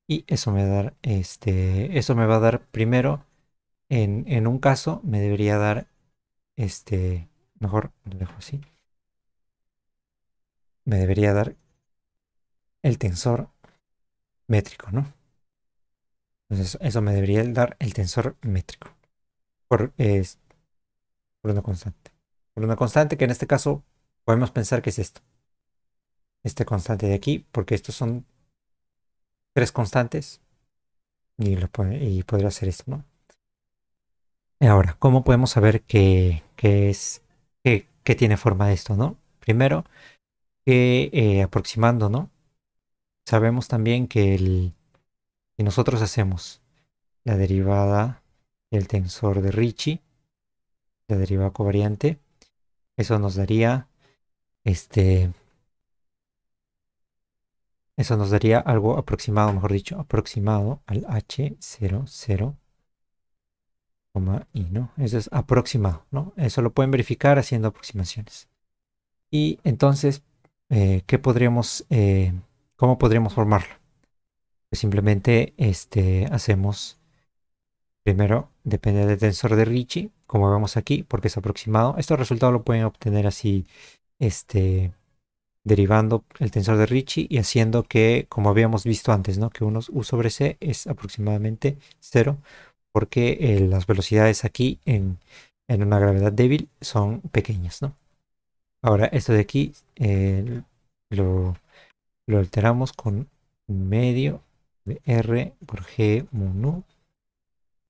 Y eso me va a dar, eso me va a dar primero, en un caso, me debería dar, mejor lo dejo así, me debería dar el tensor métrico, ¿no? Entonces, eso me debería dar el tensor métrico por una constante. Por una constante que en este caso podemos pensar que es esto, este constante de aquí, porque estos son tres constantes y podría ser esto, ¿no? Y ahora, ¿cómo podemos saber qué tiene forma esto, ¿no? Primero, que aproximando, ¿no? Sabemos también que si nosotros hacemos la derivada del tensor de Ricci, la derivada covariante, eso nos daría, este, eso nos daría algo aproximado, mejor dicho, aproximado al H00, y, ¿no? Eso es aproximado, ¿no? Eso lo pueden verificar haciendo aproximaciones. Y entonces, ¿qué podríamos, cómo podríamos formarlo? Pues simplemente hacemos primero, depende del tensor de Ricci, como vemos aquí, porque es aproximado. Estos resultados lo pueden obtener así, derivando el tensor de Ricci y haciendo que, como habíamos visto antes, ¿no? Que U sobre C es aproximadamente cero, porque las velocidades aquí en una gravedad débil son pequeñas, ¿no? Ahora, esto de aquí lo, lo alteramos con medio de R por G mu nu.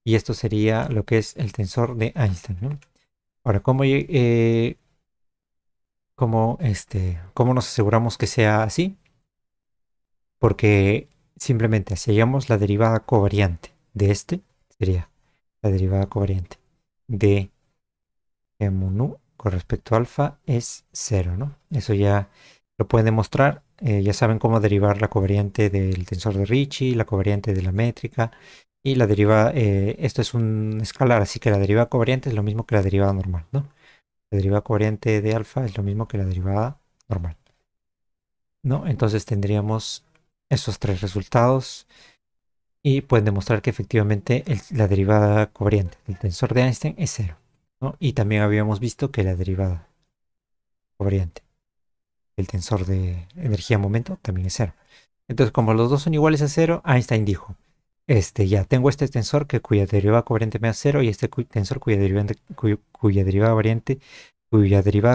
Y esto sería lo que es el tensor de Einstein, ¿no? Ahora, ¿cómo nos aseguramos que sea así? Porque simplemente si hallamos la derivada covariante de sería la derivada covariante de G mu nu con respecto a alfa es cero, ¿no? Eso ya lo pueden demostrar. Ya saben cómo derivar la covariante del tensor de Ricci, la covariante de la métrica y la derivada. Esto es un escalar, así que la derivada covariante es lo mismo que la derivada normal, ¿no? La derivada covariante de alfa es lo mismo que la derivada normal, ¿no? Entonces tendríamos esos tres resultados y pueden demostrar que efectivamente la derivada covariante del tensor de Einstein es cero, ¿no? Y también habíamos visto que la derivada covariante del tensor de energía-momento también es cero. Entonces, como los dos son iguales a cero, Einstein dijo, ya tengo este tensor cuya derivada covariante me da cero y este tensor cuya derivada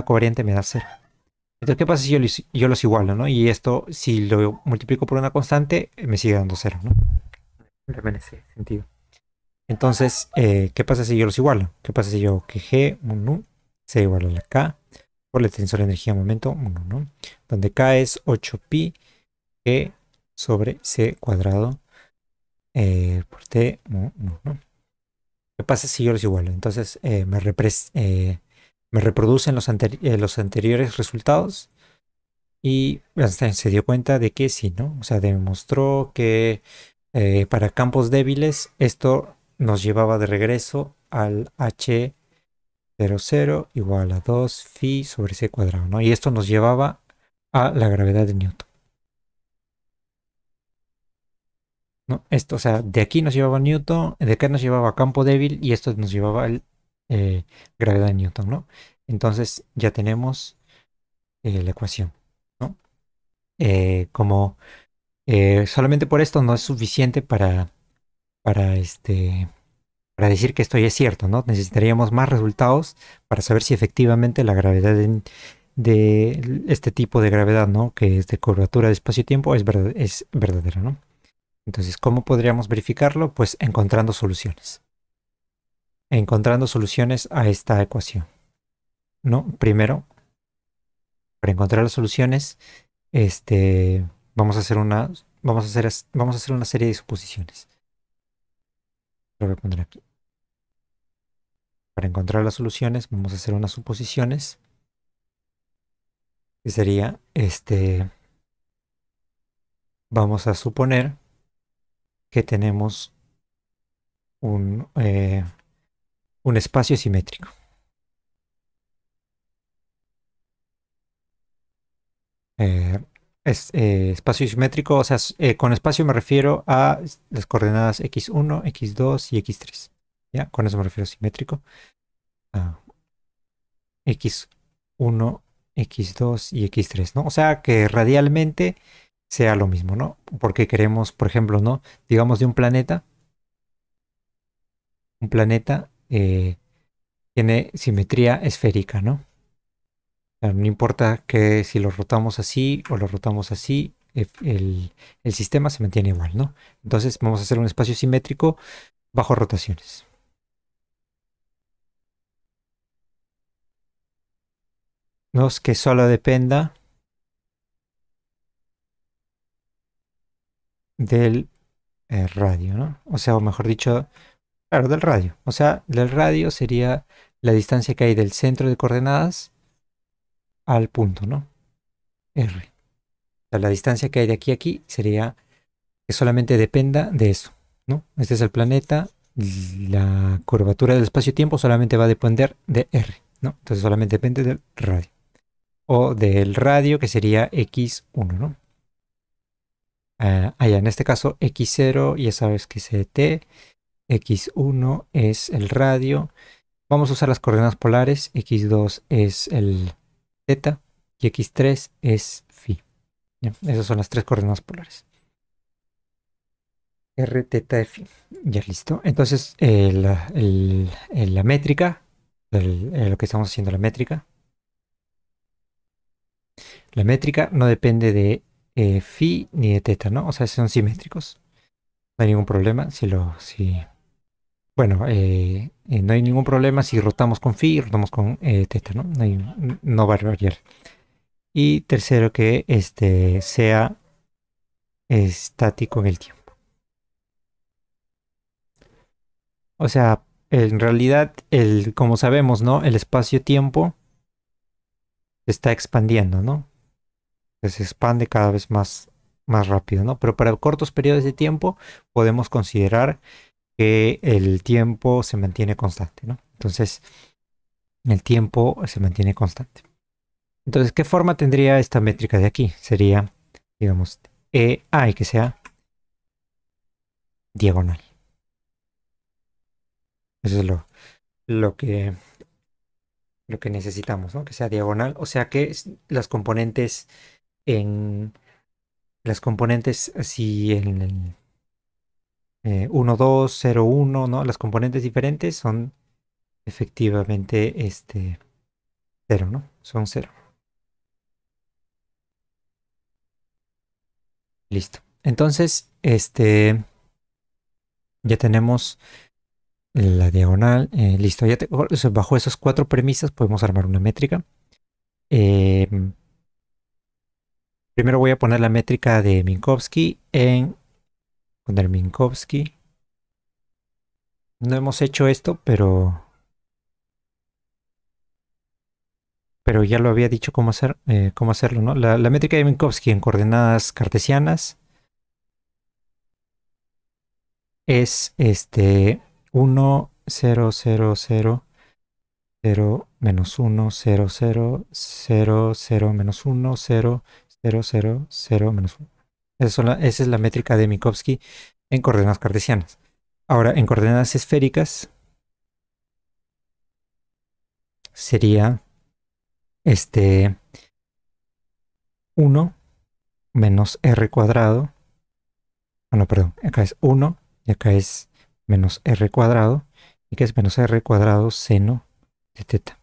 covariante me da cero. Entonces, ¿qué pasa si yo los igualo, ¿no? Y esto, si lo multiplico por una constante, me sigue dando cero, ¿no? En ese sentido. Entonces, ¿qué pasa si yo los igualo? ¿Qué pasa si yo que G nu sea igual a la K por el tensor de energía momento 1, ¿no? Donde K es 8pi G sobre C cuadrado por T mu 1, ¿no? ¿Qué pasa si yo los igualo? Entonces, me reproducen los anteriores resultados. Y Einstein se dio cuenta de que sí, ¿no? O sea, demostró que para campos débiles esto nos llevaba de regreso al H00 igual a 2 phi sobre c cuadrado, ¿no? Y esto nos llevaba a la gravedad de Newton, ¿no? Esto, o sea, de aquí nos llevaba Newton, de acá nos llevaba a campo débil y esto nos llevaba a gravedad de Newton, ¿no? Entonces ya tenemos la ecuación, ¿no? Como solamente por esto no es suficiente para, para decir que esto ya es cierto, ¿no? Necesitaríamos más resultados para saber si efectivamente la gravedad de este tipo de gravedad, ¿no? Que es de curvatura de espacio-tiempo es verdadera, ¿no? Entonces, ¿cómo podríamos verificarlo? Pues encontrando soluciones. Encontrando soluciones a esta ecuación, ¿no? Primero, para encontrar las soluciones, vamos a hacer vamos a hacer una serie de suposiciones. Lo voy a poner aquí. Para encontrar las soluciones, vamos a hacer unas suposiciones. Que sería, vamos a suponer que tenemos un, eh, un espacio simétrico. Eh, espacio simétrico, o sea, con espacio me refiero a las coordenadas x1, x2 y x3. ¿Ya? Con eso me refiero a simétrico. Ah, x1, x2 y x3, ¿no? O sea, que radialmente sea lo mismo, ¿no? Porque queremos, por ejemplo, ¿no? Digamos de un planeta tiene simetría esférica, ¿no? O sea, no importa que si lo rotamos así o lo rotamos así, el sistema se mantiene igual, ¿no? Entonces vamos a hacer un espacio simétrico bajo rotaciones. No es que solo dependa del radio, ¿no? O sea, o mejor dicho, claro, del radio. O sea, del radio sería la distancia que hay del centro de coordenadas al punto, ¿no? R. O sea, la distancia que hay de aquí a aquí sería que solamente dependa de eso, ¿no? Este es el planeta, la curvatura del espacio-tiempo solamente va a depender de R, ¿no? Entonces solamente depende del radio. O del radio que sería x1, ¿no? Ya en este caso x0 ya sabes que es t, x1 es el radio. Vamos a usar las coordenadas polares, x2 es el θ y x3 es phi. ¿Ya? Esas son las tres coordenadas polares. R, θ, phi. Ya listo. Entonces, la métrica, lo que estamos haciendo, la métrica no depende de phi ni de θ, ¿no? O sea, son simétricos. No hay ningún problema bueno, no hay ningún problema si rotamos con phi y rotamos con θ, ¿no? No va a variar. Y tercero, que este sea estático en el tiempo. O sea, en realidad, como sabemos, ¿no? El espacio-tiempo se está expandiendo, ¿no? Se expande cada vez más rápido, ¿no? Pero para cortos periodos de tiempo podemos considerar que el tiempo se mantiene constante, ¿no? Entonces, el tiempo se mantiene constante. Entonces, ¿qué forma tendría esta métrica de aquí? Sería, digamos, y que sea diagonal. Eso es lo que necesitamos, ¿no? Que sea diagonal. O sea que las componentes en así en el 1, 2, 0, 1, ¿no? Las componentes diferentes son efectivamente 0, ¿no? Son 0. Listo. Entonces, ya tenemos la diagonal. Listo. Bajo esas cuatro premisas podemos armar una métrica. Em, Primero voy a poner la métrica de Minkowski poner Minkowski. No hemos hecho esto, pero ya lo había dicho cómo hacerlo, ¿no? La métrica de Minkowski en coordenadas cartesianas es 1, 0, 0, 0, 0, menos 1, 0, 0, 0, 0, menos 1, 0, 0, 0, 0, menos 1. Esa es la métrica de Minkowski en coordenadas cartesianas. Ahora, en coordenadas esféricas sería 1 menos r cuadrado. No, perdón, acá es 1 y acá es menos r cuadrado. Y que es menos r cuadrado seno de θ.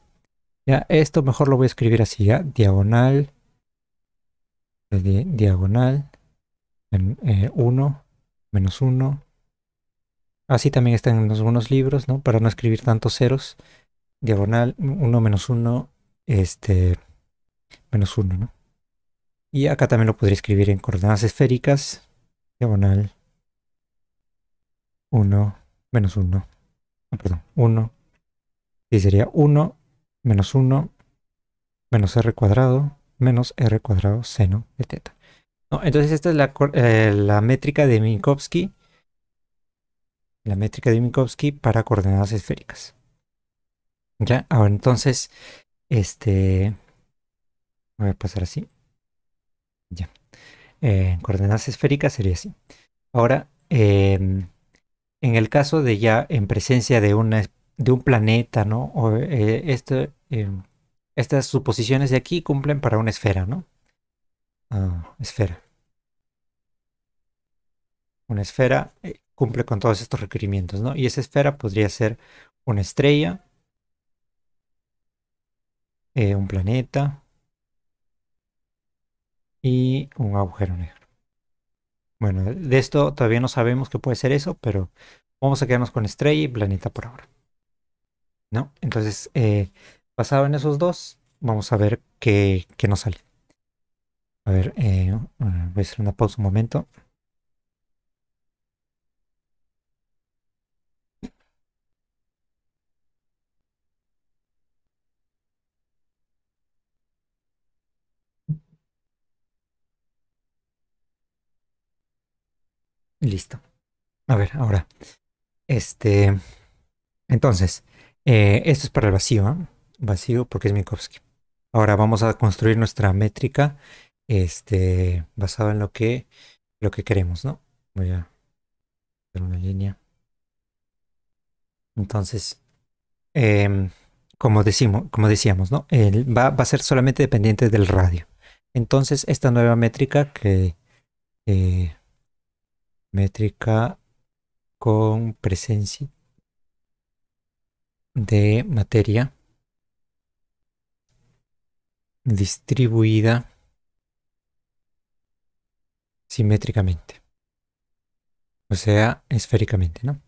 Ya, esto mejor lo voy a escribir así, ya. Diagonal, diagonal, 1, menos 1. Así también está en algunos libros, ¿no? Para no escribir tantos ceros. Diagonal, 1 menos 1, menos 1, ¿no? Y acá también lo podría escribir en coordenadas esféricas. Diagonal, 1, menos 1. Perdón, 1. Y sería 1, menos 1, menos r cuadrado, menos r cuadrado seno de θ. ¿No? Entonces esta es la métrica de Minkowski la métrica de Minkowski para coordenadas esféricas. Ya, ahora entonces, voy a pasar así. Ya. Coordenadas esféricas sería así. Ahora, en el caso de ya en presencia de un planeta, ¿no? Estas suposiciones de aquí cumplen para una esfera, ¿no? Esfera. Una esfera cumple con todos estos requerimientos, ¿no? Y esa esfera podría ser una estrella, un planeta y un agujero negro. Bueno, de esto todavía no sabemos qué puede ser eso, pero vamos a quedarnos con estrella y planeta por ahora, ¿no? Entonces, basado en esos dos, vamos a ver qué nos sale. A ver, voy a hacer una pausa un momento. Listo. A ver, ahora, este, entonces, esto es para el vacío, ¿eh? Vacío porque es Minkowski. Ahora vamos a construir nuestra métrica, basado en lo que queremos, ¿no? Voy a hacer una línea. Entonces, em, como decíamos, ¿no? Va a ser solamente dependiente del radio. Entonces, esta nueva métrica métrica con presencia de materia distribuida simétricamente, o sea, esféricamente, ¿no?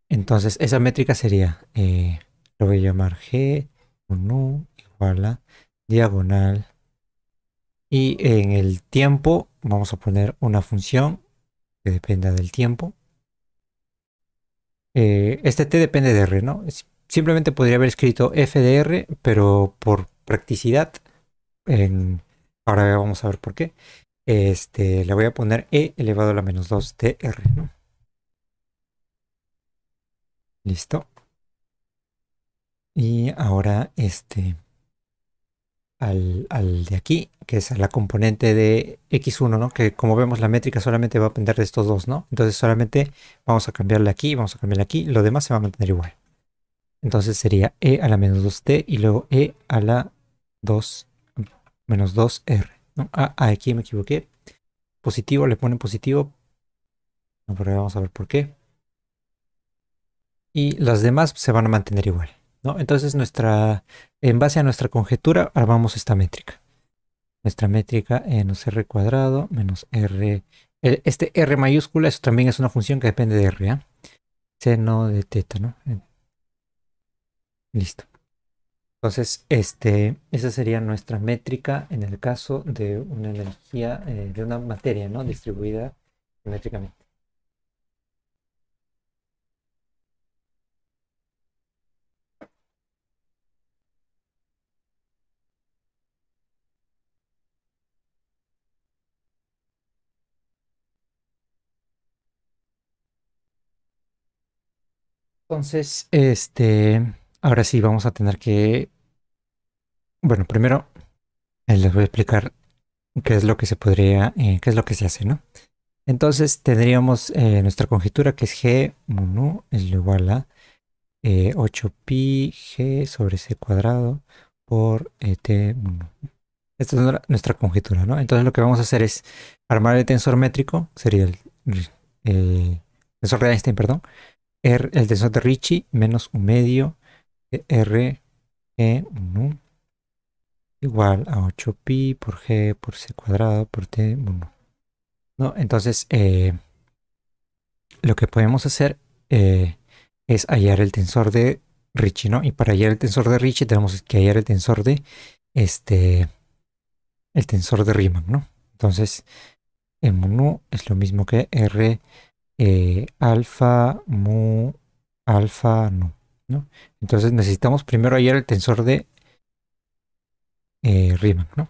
Entonces, esa métrica sería, lo voy a llamar G1 igual a diagonal. Y en el tiempo vamos a poner una función que dependa del tiempo. Este t depende de r, ¿no? Simplemente podría haber escrito f de r, pero por practicidad, ahora vamos a ver por qué. Le voy a poner e elevado a la menos 2 de r, ¿no? Listo. Y ahora al de aquí, que es a la componente de x1, ¿no? Que como vemos la métrica solamente va a depender de estos dos, ¿no? Entonces solamente vamos a cambiarle aquí, vamos a cambiarle aquí, lo demás se va a mantener igual. Entonces sería e a la menos 2t y luego e a la 2 menos 2r, ¿no? Aquí me equivoqué. Positivo, le ponen positivo. No, pero vamos a ver por qué. Y las demás se van a mantener igual, ¿no? Entonces en base a nuestra conjetura, armamos esta métrica. Nuestra métrica menos r cuadrado menos r. Este r mayúscula, eso también es una función que depende de r, ¿eh? Seno de teta, ¿no? Listo. Entonces, esa sería nuestra métrica en el caso de una energía, de una materia, ¿no? Distribuida simétricamente. Entonces, ahora sí vamos a tener que, bueno, primero les voy a explicar qué es lo que qué es lo que se hace, ¿no? Entonces tendríamos nuestra conjetura que es G mu es igual a 8pi G sobre C cuadrado por T mu nu. Esta es nuestra conjetura, ¿no? Entonces lo que vamos a hacer es armar el tensor métrico, sería el tensor de Einstein, perdón, el tensor de Ricci menos un medio de R E mu nu igual a 8pi por G por C cuadrado por T mu nu, ¿no? Entonces, lo que podemos hacer es hallar el tensor de Ricci, ¿no? Y para hallar el tensor de Ricci tenemos que hallar el tensor de Riemann, ¿no? Entonces, el mu nu es lo mismo que R alfa mu alfa nu, ¿no? Entonces necesitamos primero hallar el tensor de Riemann, ¿no?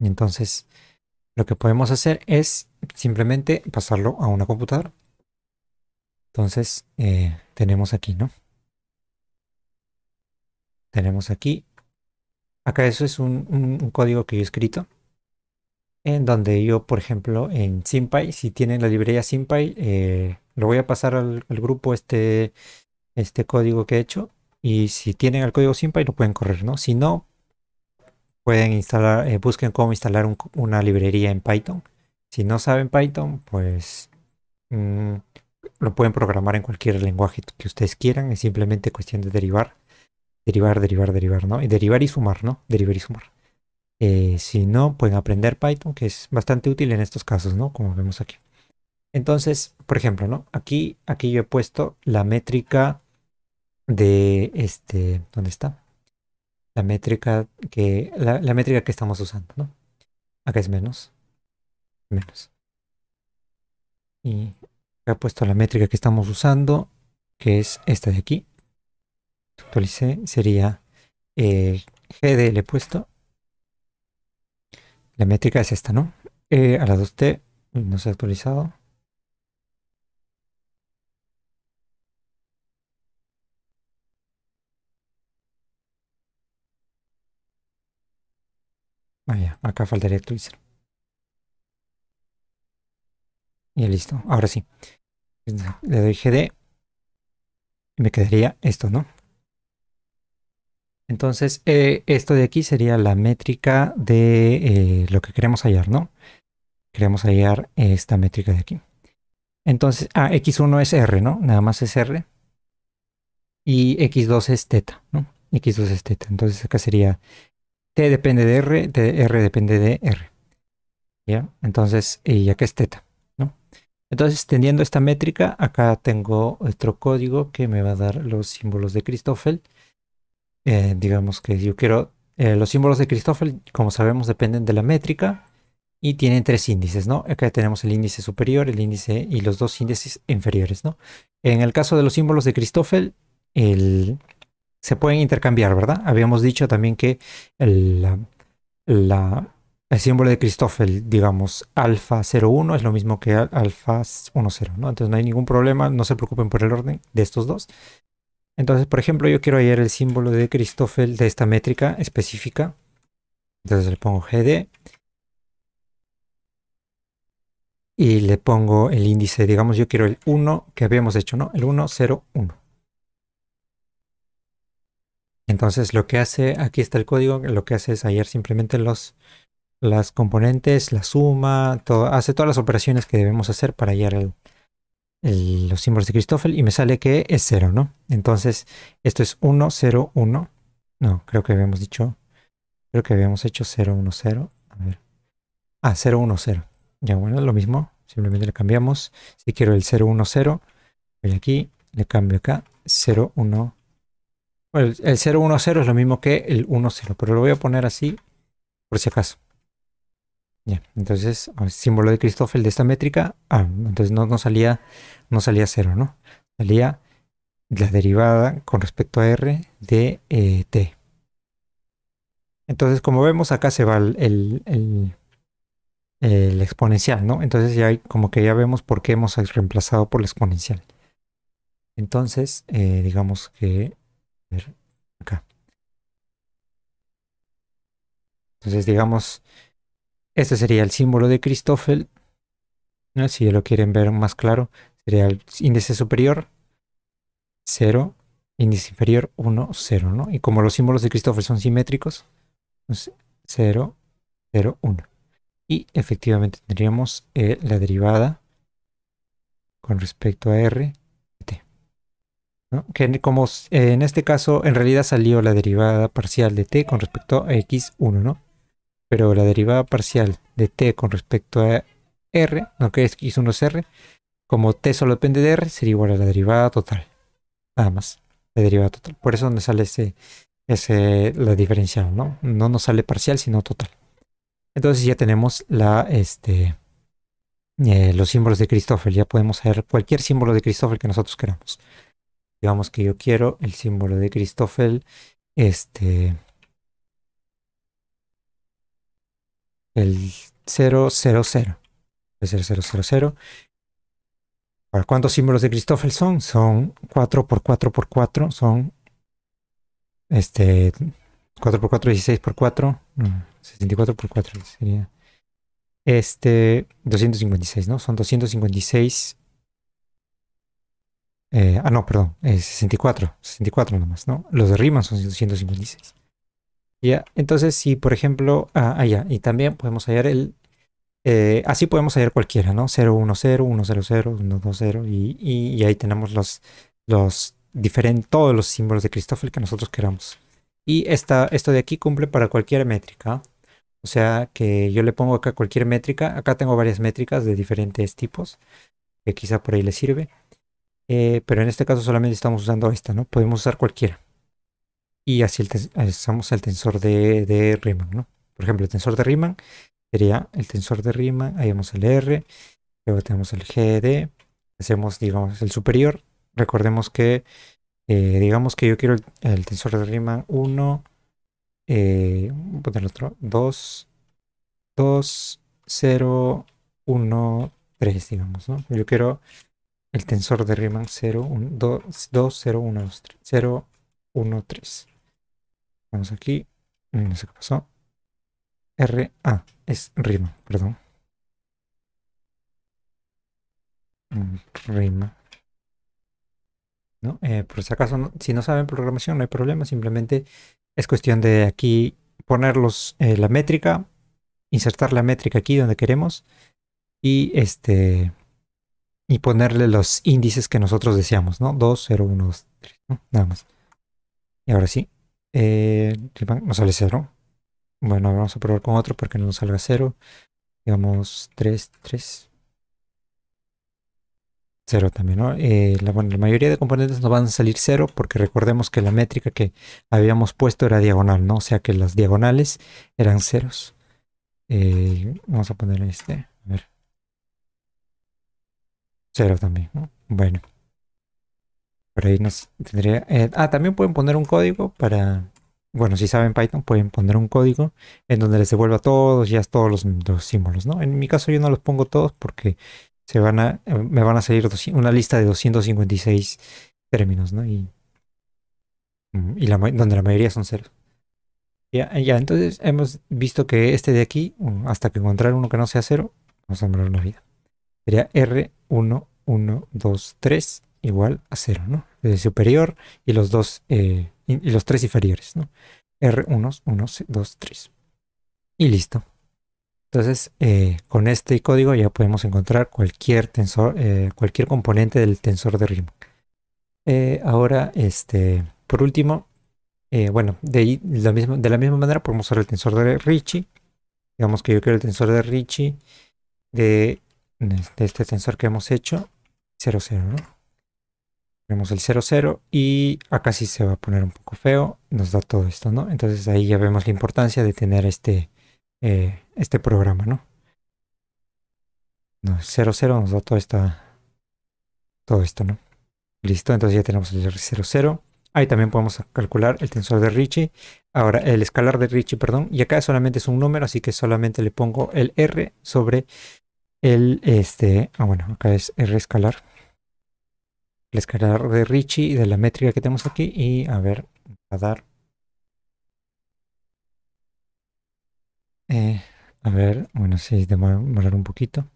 Y entonces lo que podemos hacer es simplemente pasarlo a una computadora. Entonces tenemos aquí, ¿no? Tenemos aquí. Acá eso es un código que yo he escrito. En donde yo, por ejemplo, en SymPy, si tienen la librería SymPy, lo voy a pasar al grupo este código que he hecho. Y si tienen el código SymPy, lo pueden correr, ¿no? Si no, pueden instalar, busquen cómo instalar una librería en Python. Si no saben Python, pues mm, lo pueden programar en cualquier lenguaje que ustedes quieran. Es simplemente cuestión de derivar, derivar, derivar, derivar, ¿no? Y derivar y sumar, ¿no? Derivar y sumar. Si no, pueden aprender Python, que es bastante útil en estos casos, ¿no? Como vemos aquí. Entonces, por ejemplo, ¿no? Aquí yo he puesto la métrica de ¿dónde está? La métrica que estamos usando, ¿no? Acá es menos, menos. Y acá he puesto la métrica que estamos usando, que es esta de aquí. Actualicé, sería GD le he puesto. La métrica es esta, ¿no? A la 2T no se ha actualizado. Vaya, acá faltaría actualizar. Y listo, ahora sí. Le doy GD y me quedaría esto, ¿no? Entonces, esto de aquí sería la métrica de lo que queremos hallar, ¿no? Queremos hallar esta métrica de aquí. Entonces, X1 es R, ¿no? Nada más es R. Y X2 es teta, ¿no? X2 es teta. Entonces, acá sería T depende de R depende de R. ¿Ya? Entonces, y acá es teta, ¿no? Entonces, teniendo esta métrica, acá tengo otro código que me va a dar los símbolos de Christoffel. Digamos que yo quiero, los símbolos de Christoffel, como sabemos, dependen de la métrica y tienen tres índices, ¿no? Acá tenemos el índice superior, el índice y los dos índices inferiores, ¿no? En el caso de los símbolos de Christoffel, se pueden intercambiar, ¿verdad? Habíamos dicho también que el, la- la- el símbolo de Christoffel, digamos, alfa 01 es lo mismo que alfa 10, ¿no? Entonces no hay ningún problema, no se preocupen por el orden de estos dos. Entonces, por ejemplo, yo quiero hallar el símbolo de Christoffel de esta métrica específica. Entonces le pongo GD y le pongo el índice, digamos, yo quiero el 1 que habíamos hecho, ¿no? El 101. Entonces lo que hace, aquí está el código, lo que hace es hallar simplemente las componentes, la suma, todo, hace todas las operaciones que debemos hacer para hallar los símbolos de Christoffel y me sale que es 0, ¿no? Entonces esto es 101. No, creo que habíamos hecho 010. A ver. 010. Ya bueno, lo mismo. Simplemente le cambiamos. Si quiero el 010, voy aquí, le cambio acá 01. Bueno, el 010 es lo mismo que el 10, pero lo voy a poner así por si acaso. Ya, entonces, símbolo de Christoffel de esta métrica. Entonces no salía 0, ¿no? Salía la derivada con respecto a R de T. Entonces, como vemos, acá se va el exponencial, ¿no? Entonces ya como que ya vemos por qué hemos reemplazado por la exponencial. Entonces, digamos que, a ver, acá. Entonces, digamos, este sería el símbolo de Christoffel, ¿no? Si ya lo quieren ver más claro, sería el índice superior 0, índice inferior 1, 0, ¿no? Y como los símbolos de Christoffel son simétricos, pues 0, 0, 1. Y efectivamente tendríamos la derivada con respecto a R, t, ¿no? Que como en este caso en realidad salió la derivada parcial de t con respecto a x1, ¿no? Pero la derivada parcial de t con respecto a r, ¿no? Que es x1 es r, como t solo depende de r, sería igual a la derivada total. Nada más, la derivada total. Por eso donde sale la diferencial, ¿no? No nos sale parcial, sino total. Entonces ya tenemos los símbolos de Christoffel. Ya podemos hacer cualquier símbolo de Christoffel que nosotros queramos. Digamos que yo quiero el símbolo de Christoffel, el 000. Puede ser 000. ¿Para cuántos símbolos de Christoffel son? Son 4 por 4 por 4. Son 4 por 4, 16 por 4. 64 por 4 sería 256, ¿no? Son 256. No, perdón, 64 nomás, ¿no? Los de Riemann son 256. Ya, entonces si por ejemplo, ya, y también podemos hallar así podemos hallar cualquiera, ¿no? 010, 100, 120 y ahí tenemos todos los símbolos de Christoffel que nosotros queramos. Y esto de aquí cumple para cualquier métrica. O sea que yo le pongo acá cualquier métrica. Acá tengo varias métricas de diferentes tipos, que quizá por ahí les sirve. Pero en este caso solamente estamos usando esta, ¿no? Podemos usar cualquiera. Y así usamos el tensor de Riemann, ¿no? Por ejemplo, el tensor de Riemann sería el tensor de Riemann. Ahí vemos el R, luego tenemos el GD. Hacemos, digamos, el superior. Recordemos que, digamos que yo quiero el tensor de Riemann 1. Voy a poner otro. 2, 2, 0, 1, 3, digamos, ¿no? Yo quiero el tensor de Riemann 0, 1, 2, 2, 0, 1, 2, 3, 0, 1, 3. Vamos aquí. No sé qué pasó. Es Riemann, perdón. Riemann. ¿No? Por si acaso, si no saben programación, no hay problema. Simplemente es cuestión de aquí poner la métrica, insertar la métrica aquí donde queremos y y ponerle los índices que nosotros deseamos, ¿no? 2, 0, 1, 2, 3, ¿no? Nada más. Y ahora sí, Riemann nos sale 0. Bueno, vamos a probar con otro porque no nos salga 0. Digamos 3, 3. 0 también, ¿no? Bueno, la mayoría de componentes nos van a salir 0 porque recordemos que la métrica que habíamos puesto era diagonal, ¿no? O sea que las diagonales eran ceros. Vamos a poner a ver, 0 también, ¿no? Bueno, por ahí nos tendría... también pueden poner un código para... Bueno, si saben Python, pueden poner un código en donde les devuelva todos los símbolos, ¿no? En mi caso yo no los pongo todos porque me van a salir una lista de 256 términos, ¿no? Donde la mayoría son ceros. Ya, entonces hemos visto que este de aquí, hasta que encontrar uno que no sea cero, vamos a demorar una vida. Sería R1, 1, 2, 3 igual a 0, ¿no? El superior y y los tres inferiores, ¿no? R1, 1, 2, 3. Y listo. Entonces, con este código ya podemos encontrar cualquier tensor, cualquier componente del tensor de Riemann. Ahora, por último, bueno, de la misma manera podemos usar el tensor de Ricci. Digamos que yo quiero el tensor de Ricci de este tensor que hemos hecho, 0, 0, ¿no? Tenemos el 0, 0 y acá sí se va a poner un poco feo, nos da todo esto, ¿no? Entonces ahí ya vemos la importancia de tener este programa, ¿no? No, 0, 0 nos da todo esto, ¿no? Listo, entonces ya tenemos el 0, 0. Ahí también podemos calcular el tensor de Ricci. Ahora, el escalar de Ricci, perdón. Y acá solamente es un número, así que solamente le pongo el R sobre bueno, acá es R escalar. El escalar de Ricci de la métrica que tenemos aquí. Y a ver, a dar. A ver, bueno, sí, demorar un poquito.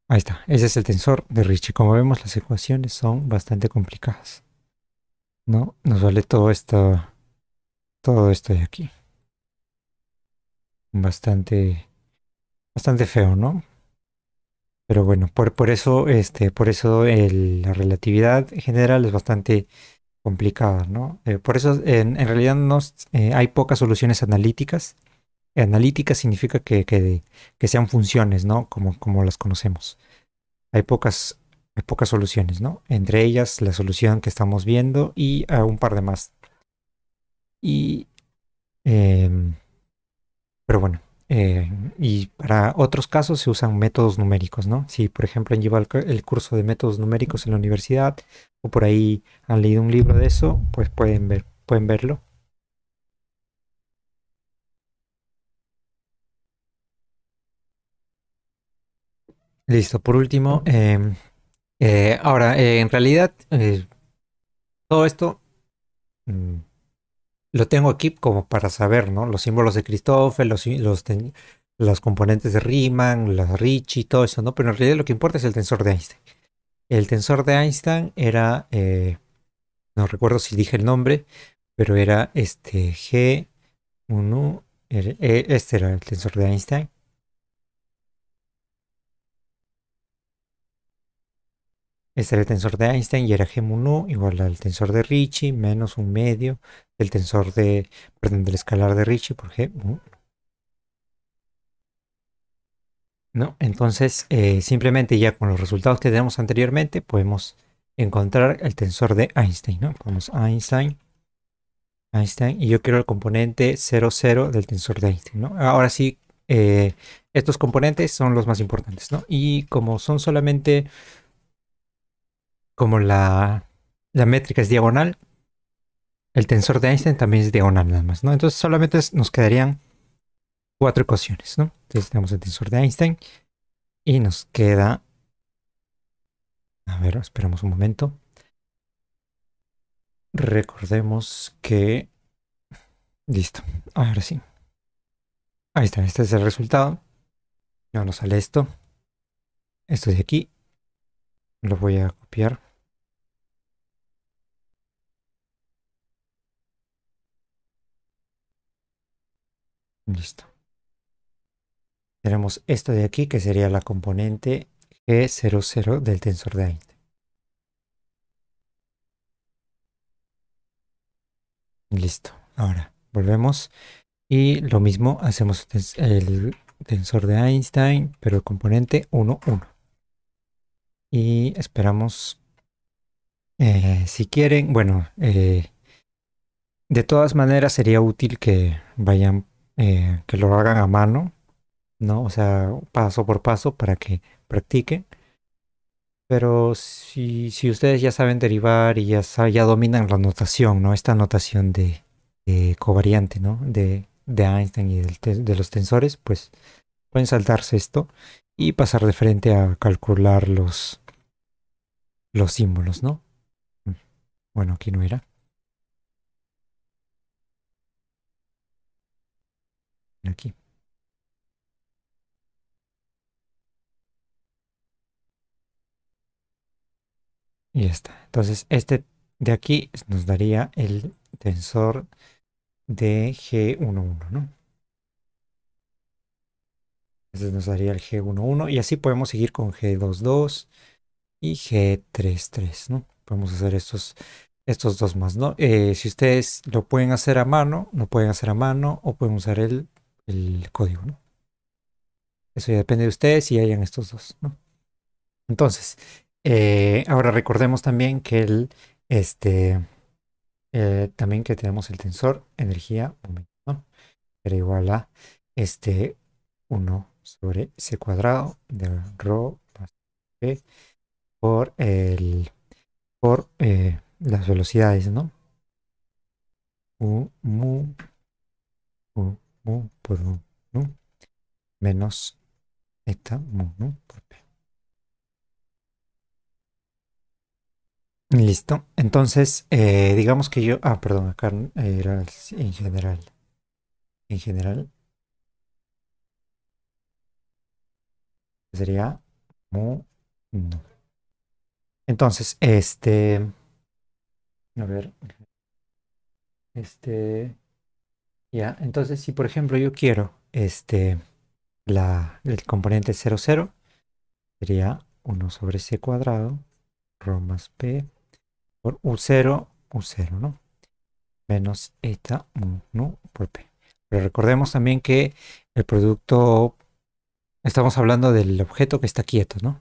Ahí está, ese es el tensor de Ricci. Como vemos, las ecuaciones son bastante complicadas, ¿no? Nos vale todo esto de aquí. Bastante feo, ¿no? Pero bueno, por eso la relatividad general es bastante complicada, ¿no? Por eso en realidad hay pocas soluciones analíticas. Analítica significa que sean funciones, ¿no? Como las conocemos. Hay pocas soluciones, ¿no? Entre ellas la solución que estamos viendo y un par de más. Y em, Pero bueno, y para otros casos se usan métodos numéricos, ¿no? Si, por ejemplo, han llevado el curso de métodos numéricos en la universidad o por ahí han leído un libro de eso, pues pueden verlo. Listo, por último, ahora, en realidad, todo esto mm, lo tengo aquí como para saber, ¿no? Los símbolos de Christoffel, los componentes de Riemann, la Ricci, todo eso, ¿no? Pero en realidad lo que importa es el tensor de Einstein. El tensor de Einstein era, no recuerdo si dije el nombre, pero era este G1, este era el tensor de Einstein. Este era el tensor de Einstein y era G1 igual al tensor de Ricci menos un medio del tensor de, perdón, del escalar de Ricci por G1. ¿No? Entonces, simplemente ya con los resultados que tenemos anteriormente, podemos encontrar el tensor de Einstein, ¿no? Ponemos Einstein, Einstein, y yo quiero el componente 0,0 del tensor de Einstein, ¿no? Ahora sí, estos componentes son los más importantes, ¿no? Y como son solamente, como la métrica es diagonal, el tensor de Einstein también es diagonal nada más, ¿no? Entonces solamente nos quedarían cuatro ecuaciones, ¿no? Entonces tenemos el tensor de Einstein y nos queda, a ver, esperamos un momento. Recordemos que, listo, ahora sí. Ahí está, este es el resultado. Ya nos sale esto. Esto de aquí. Lo voy a copiar. Listo. Tenemos esto de aquí que sería la componente G00 del tensor de Einstein. Listo. Ahora volvemos y lo mismo hacemos el tensor de Einstein, pero el componente 1, 1. Y esperamos, si quieren, bueno, de todas maneras sería útil que vayan, que lo hagan a mano, ¿no? O sea, paso por paso para que practiquen. Pero si ustedes ya saben derivar y ya dominan la notación, ¿no? Esta notación de covariante, ¿no? De Einstein y de los tensores, pues pueden saltarse esto y pasar de frente a calcular los símbolos, ¿no? Bueno, aquí no era. Aquí. Y ya está. Entonces, este de aquí nos daría el tensor de G11, ¿no? Entonces nos daría el G11 y así podemos seguir con G22 y G33, ¿no? Podemos hacer estos dos más, ¿no? Si ustedes lo pueden hacer a mano, lo pueden hacer a mano o pueden usar el código, ¿no? Eso ya depende de ustedes si hayan estos dos, ¿no? Entonces, ahora recordemos también que también que tenemos el tensor energía momento, ¿no? Era igual a 1 sobre c cuadrado de rho más p por las velocidades, ¿no? U mu, u mu por u nu menos eta mu nu por p. Listo. Entonces, digamos que yo, perdón, acá era en general. En general sería mu nu. Entonces, a ver, este, ya, entonces si por ejemplo yo quiero, el componente 0,0 sería 1 sobre c cuadrado, rho más p, por U0, ¿no? Menos eta mu nu por p. Pero recordemos también que el producto, estamos hablando del objeto que está quieto, ¿no?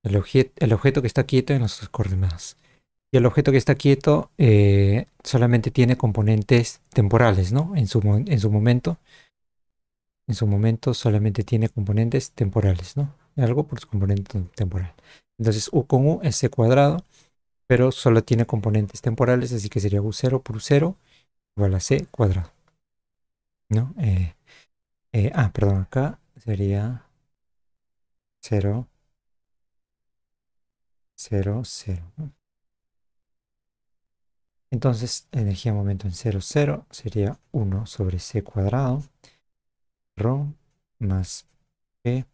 El objeto que está quieto en nuestras coordenadas. Y el objeto que está quieto solamente tiene componentes temporales, ¿no? En su momento solamente tiene componentes temporales, ¿no? Algo por su componente temporal. Entonces U con U es C cuadrado, pero solo tiene componentes temporales, así que sería U0 por U0 igual a C cuadrado, ¿no? Perdón, acá sería 0 0, 0, ¿no? Entonces, energía momento en 0, 0 sería 1 sobre c cuadrado, ρ más p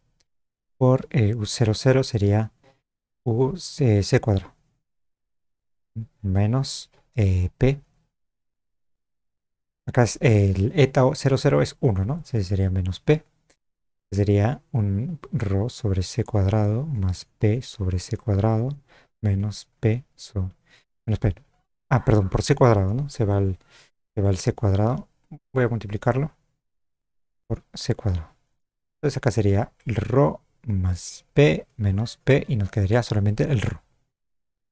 por u 0, 0 sería u c cuadrado menos p. Acá es el eta 0, 0 es 1, ¿no? Entonces sería menos p. Sería un ρ sobre c cuadrado más p sobre c cuadrado menos p sobre... Menos p. Ah, perdón, por c cuadrado, ¿no? Se va el c cuadrado. Voy a multiplicarlo por c cuadrado. Entonces acá sería ρ más p menos p y nos quedaría solamente el ρ.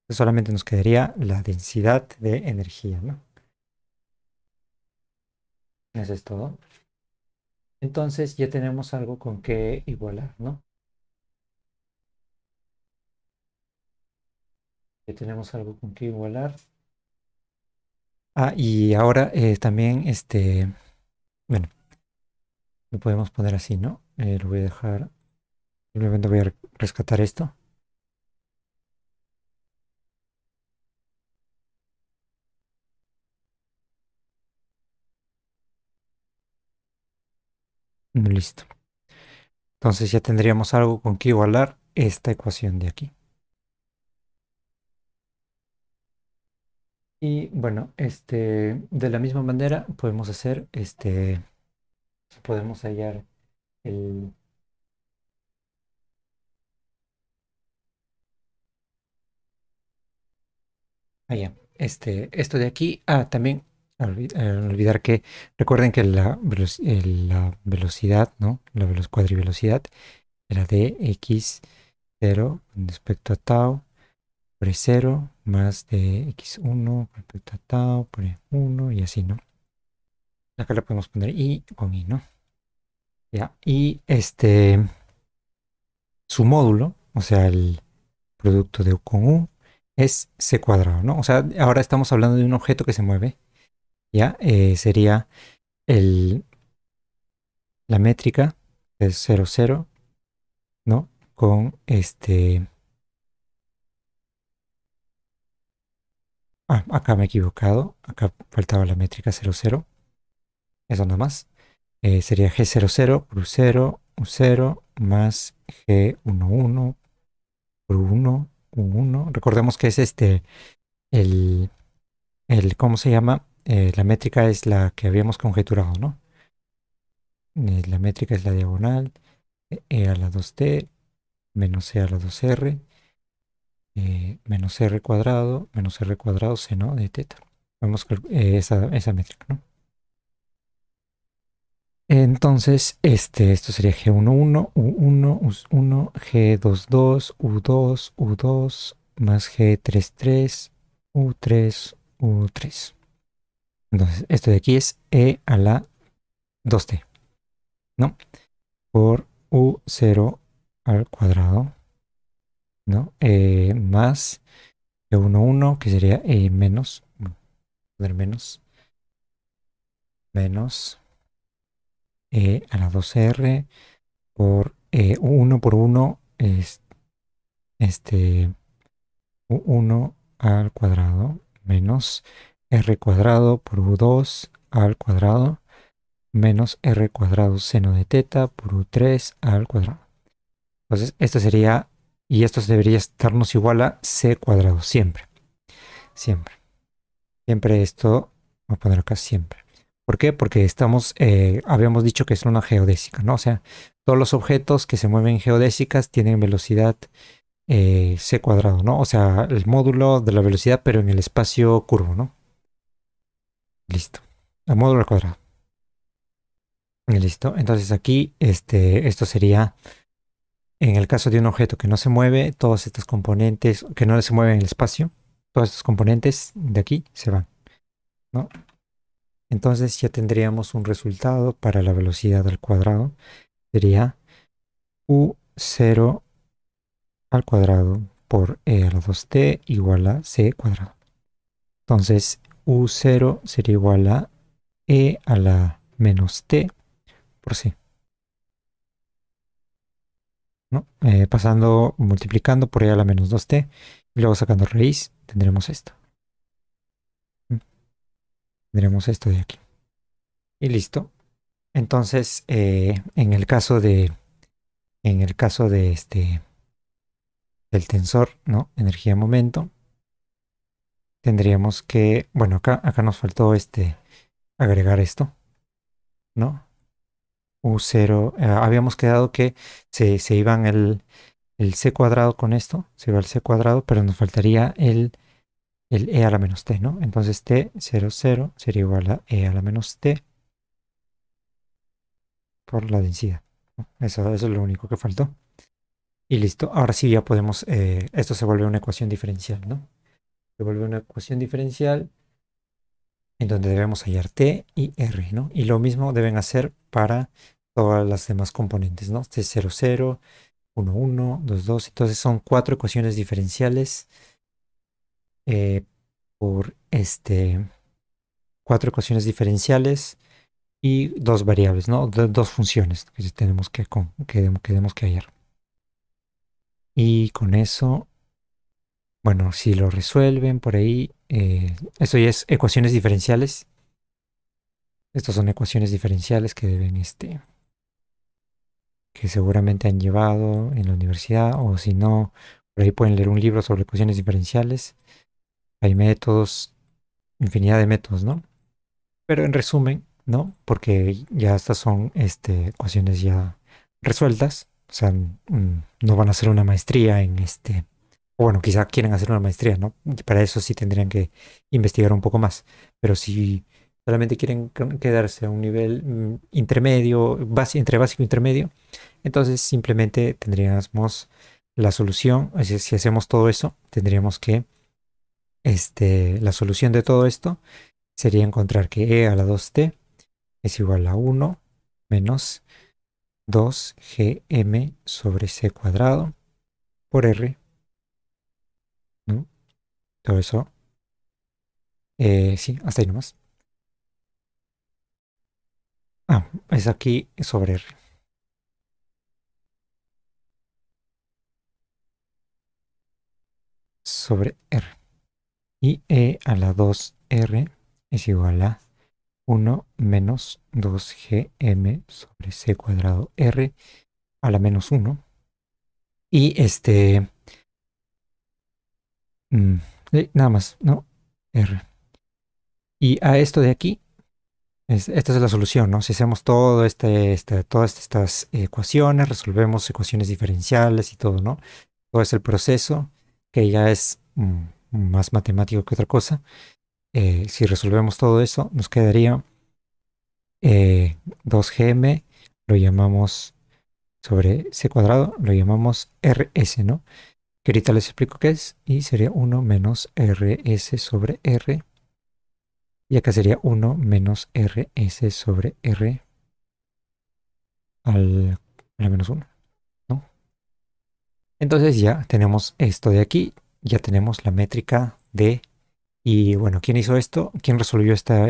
Entonces solamente nos quedaría la densidad de energía, ¿no? Eso es todo. Entonces ya tenemos algo con que igualar, ¿no? Ya tenemos algo con que igualar. Ah, y ahora también, bueno, lo podemos poner así, ¿no? Lo voy a dejar, simplemente voy a rescatar esto. Listo. Entonces ya tendríamos algo con que igualar esta ecuación de aquí. Y bueno, de la misma manera podemos hacer, podemos hallar el... Ah, ya, esto de aquí, también olvidar que, recuerden que la velocidad, ¿no? Cuadrivelocidad era de x0 con respecto a tau por e0 más de x1 con respecto a tau por e1 y así, ¿no? Acá le podemos poner i con i, ¿no? Ya, y su módulo, o sea, el producto de u con u, es c cuadrado, ¿no? O sea, ahora estamos hablando de un objeto que se mueve, ¿ya? Sería el, la métrica es 0, 0, ¿no? Con acá me he equivocado, acá faltaba la métrica 0, 0, eso nada más. Sería G00 por U0, U0 más G11 por U1, U1. Recordemos que es el, ¿cómo se llama? La métrica es la que habíamos conjeturado, ¿no? La métrica es la diagonal, E a la 2t menos E a la 2r, menos R cuadrado seno de teta. Vemos esa métrica, ¿no? Entonces, esto sería G11, U1, U1, G22, U2, U2, más G33, U3, U3. Entonces, esto de aquí es E a la 2t, ¿no? Por U0 al cuadrado, ¿no? Más G11, que sería menos, poner menos E a la 2r por U1 por 1 es U1 al cuadrado menos R cuadrado por U2 al cuadrado menos R cuadrado seno de teta por U3 al cuadrado. Entonces, esto sería, y esto debería estarnos igual a C cuadrado, siempre, siempre. Siempre esto, voy a poner acá siempre. ¿Por qué? Porque habíamos dicho que es una geodésica, ¿no? O sea, todos los objetos que se mueven geodésicas tienen velocidad c cuadrado, ¿no? O sea, el módulo de la velocidad, pero en el espacio curvo, ¿no? Listo. El módulo al cuadrado. Listo. Entonces aquí, esto sería, en el caso de un objeto que no se mueve, todos estos componentes, que no se mueven en el espacio, todos estos componentes de aquí se van, ¿no? Entonces ya tendríamos un resultado para la velocidad al cuadrado. Sería U0 al cuadrado por E a la 2t igual a c cuadrado. Entonces U0 sería igual a E a la menos t por c, ¿no? Multiplicando por E a la menos 2t Luego sacando raíz tendremos esto. Tendremos esto de aquí. Y listo. Entonces, en el caso de del tensor, ¿no? Energía momento, tendríamos que, bueno, acá nos faltó agregar esto, ¿no? U0, habíamos quedado que se iban el c cuadrado con esto, se iba el c cuadrado, pero nos faltaría el e a la menos t, ¿no? Entonces t00 sería igual a e a la menos t por la densidad, ¿no? Eso es lo único que faltó. Y listo, ahora sí ya podemos, esto se vuelve una ecuación diferencial, ¿no? Se vuelve una ecuación diferencial en donde debemos hallar t y r, ¿no? Y lo mismo deben hacer para todas las demás componentes, ¿no? T00, 1, 1, 2, 2. Entonces son cuatro ecuaciones diferenciales eh, por cuatro ecuaciones diferenciales y dos variables, ¿no? Dos funciones que tenemos que debemos que hallar. Y con eso, bueno, si lo resuelven por ahí, esto ya es ecuaciones diferenciales. Estas son ecuaciones diferenciales que deben, que seguramente han llevado en la universidad, o si no, por ahí pueden leer un libro sobre ecuaciones diferenciales. Hay métodos, infinidad de métodos, ¿no? Pero en resumen, ¿no? Porque ya estas son ecuaciones ya resueltas, o sea, no van a hacer una maestría en o bueno, quizá quieren hacer una maestría, ¿no? Y para eso sí tendrían que investigar un poco más, pero si solamente quieren quedarse a un nivel intermedio, entre básico e intermedio, entonces simplemente tendríamos la solución, es decir, si hacemos todo eso, tendríamos que, la solución de todo esto sería encontrar que e a la 2t es igual a 1 menos 2gm sobre c cuadrado por r, ¿no? Todo eso, sí, hasta ahí nomás. Ah, es aquí sobre r. Sobre r. Y e a la 2r es igual a 1 menos 2gm sobre c cuadrado r a la menos 1. Y mm, nada más, ¿no? R. Y a esto de aquí, esta es la solución, ¿no? Si hacemos todas estas ecuaciones, resolvemos ecuaciones diferenciales y todo, ¿no? Todo es el proceso, que ya es más matemático que otra cosa. Si resolvemos todo eso, nos quedaría 2gm, lo llamamos sobre c cuadrado, lo llamamos rs, ¿no? Que ahorita les explico qué es, y sería 1 menos rs sobre r, y acá sería 1 menos rs sobre r a la menos 1, ¿no? Entonces ya tenemos esto de aquí, ya tenemos la métrica de, y bueno, ¿quién hizo esto? ¿Quién resolvió esta,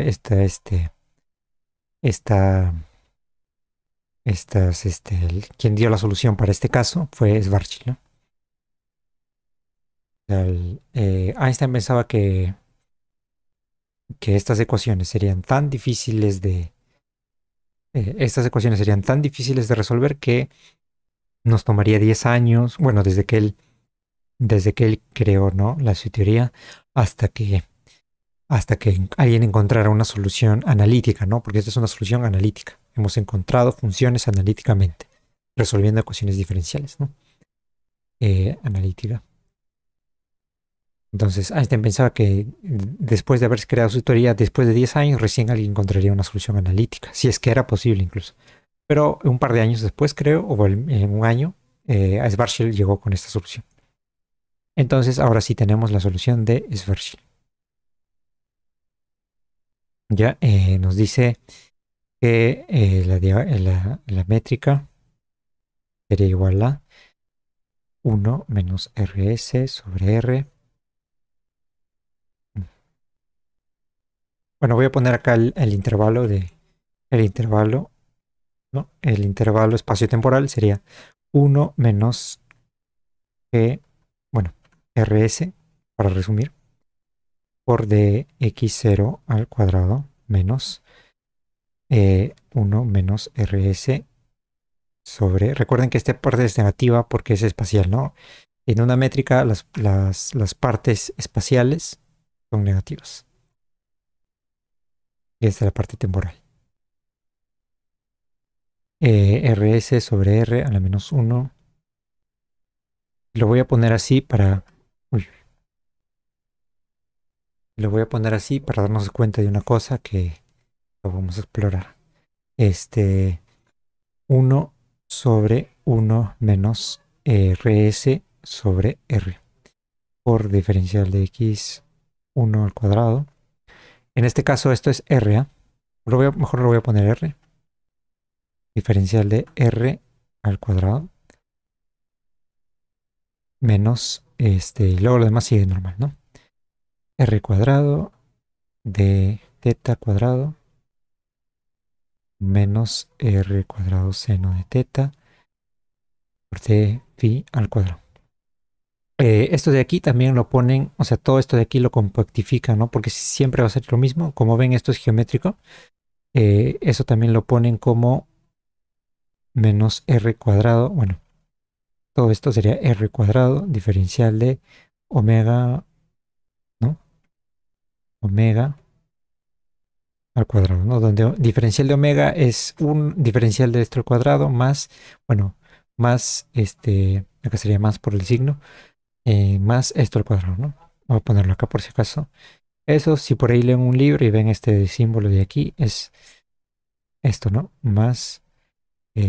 quien dio la solución para este caso? Fue Schwarzschild, ¿no? Einstein pensaba que estas ecuaciones serían tan difíciles de resolver que nos tomaría 10 años, bueno, desde que él creó, ¿no? Su teoría, hasta que, hasta que alguien encontrara una solución analítica, ¿no? Porque esta es una solución analítica. Hemos encontrado funciones analíticamente, resolviendo ecuaciones diferenciales, ¿no? Analítica. Entonces, Einstein pensaba que después de haber creado su teoría, después de 10 años, recién alguien encontraría una solución analítica, si es que era posible incluso. Pero un par de años después, creo, o en un año, Schwarzschild llegó con esta solución. Entonces, ahora sí tenemos la solución de Schwarzschild. Ya nos dice que la métrica sería igual a 1 menos rs sobre r. Bueno, voy a poner acá el intervalo ¿no? El intervalo espacio-temporal sería 1 menos g, bueno, RS, para resumir, por dx0 al cuadrado menos 1 menos RS sobre... Recuerden que esta parte es negativa porque es espacial, ¿no? En una métrica las partes espaciales son negativas. Y esta es la parte temporal. RS sobre R a la menos 1. Lo voy a poner así para... Uy. Lo voy a poner así para darnos cuenta de una cosa que lo vamos a explorar. 1 sobre 1 menos RS sobre R por diferencial de x 1 al cuadrado. En este caso esto es R, ¿eh? Mejor lo voy a poner R. Diferencial de R al cuadrado menos y luego lo demás sigue normal, ¿no? R cuadrado de teta cuadrado menos R cuadrado seno de teta por d phi al cuadrado. Esto de aquí también lo ponen, o sea, todo esto de aquí lo compactifican, ¿no? Porque siempre va a ser lo mismo. Como ven, esto es geométrico. Eso también lo ponen como menos R cuadrado. Bueno, todo esto sería R cuadrado, diferencial de omega, ¿no? Omega al cuadrado, ¿no? Donde diferencial de omega es un diferencial de esto al cuadrado más, bueno, más acá sería más por el signo, más esto al cuadrado, ¿no? Voy a ponerlo acá por si acaso. Eso, si por ahí leen un libro y ven este símbolo de aquí, es esto, ¿no? Más